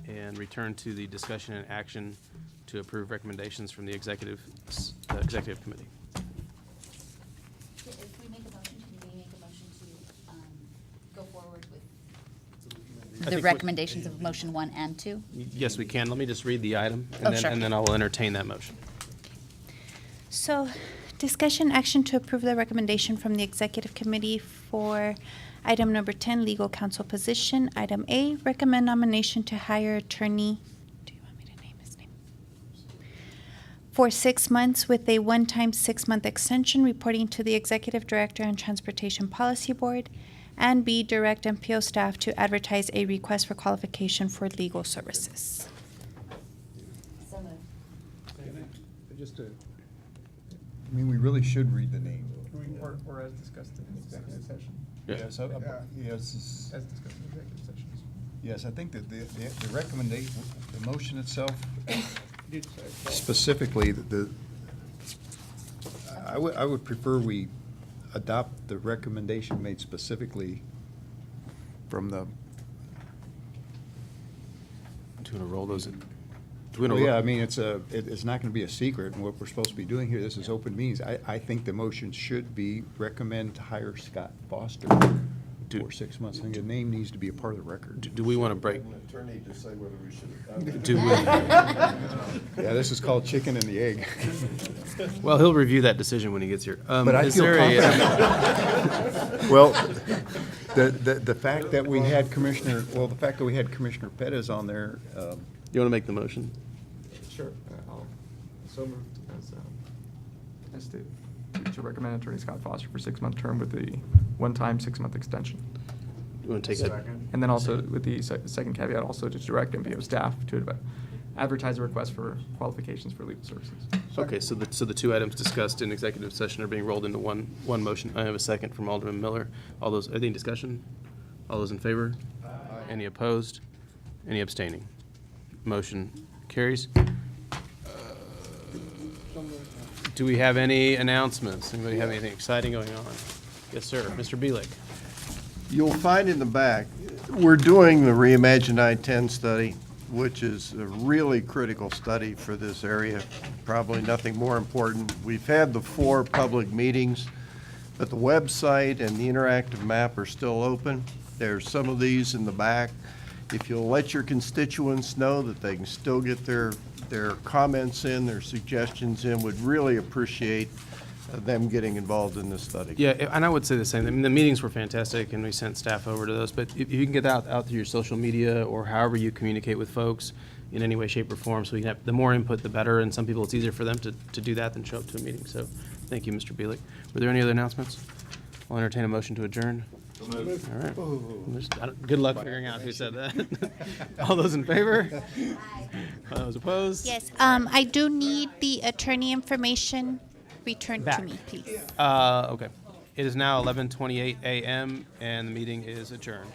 And return to the discussion and action to approve recommendations from the executive committee. If we make a motion, can we make a motion to go forward with the recommendations of motion 1 and 2? Yes, we can. Let me just read the item Oh, and then, sure. and then I will entertain that motion. So, discussion action to approve the recommendation from the Executive Committee for item number 10, legal counsel position. Item A, recommend nomination to hire attorney, do you want me to name his name? For 6 months with a one-time 6-month extension reporting to the Executive Director and Transportation Policy Board. And B, direct MPO staff to advertise a request for qualification for legal services. So moved. We really should read the name. Or as discussed in executive session. Yeah. Yes, yes. As discussed in executive sessions. Yes, I think that the recommendation, the motion itself, specifically, I would prefer we adopt the recommendation made specifically from the. Do you want to roll those in? Do we Well, wanna yeah, roll- I mean, it's not gonna be a secret, and what we're supposed to be doing here, this is open meetings. I think the motion should be recommend to hire Scott Foster for 6 months. I think the name needs to be a part of the record. Do we want to break? An attorney to say whether we should have done it. Do we? Yeah, this is called chicken and the egg. Well, he'll review that decision when he gets here. But I is feel there confident. Well, the fact that we had Commissioner Pettis on there, You want to make the motion? Sure. I'll so moved as is to recommend Attorney Scott Foster for 6-month term with the one-time 6-month extension. You want to take that? And then also with the second caveat, also to direct MPO staff to advertise a request for qualifications for legal services. Okay, so the two items discussed in executive session are being rolled into one motion. I have a second from Alderman Miller. All those, any discussion? All those in favor? Any opposed? Any abstaining? Motion carries. Do we have any announcements? Anybody have anything exciting going on? Yes, sir. Mr. Bielik. You'll find in the back, we're doing the Reimagine I-10 study, which is a really critical study for this area, probably nothing more important. We've had the 4 public meetings, but the website and the interactive map are still open. There's some of these in the back. If you'll let your constituents know that they can still get their comments in, their suggestions in, would really appreciate them getting involved in this study. Yeah, and I would say the same. I mean, the meetings were fantastic, and we sent staff over to those. But if you can get that out through your social media or however you communicate with folks in any way, shape, or form, so we can have the more input, the better. And some people, it's easier for them to do that than show up to a meeting. So, thank you, Mr. Bielik. Were there any other announcents? I'll entertain a motion to adjourn. All right. Good luck figuring out who said that. All those in favor? All those opposed? Yes, I do need the attorney information returned to Back. me, please. Okay. It is now 11:28 a.m. and the meeting is adjourned.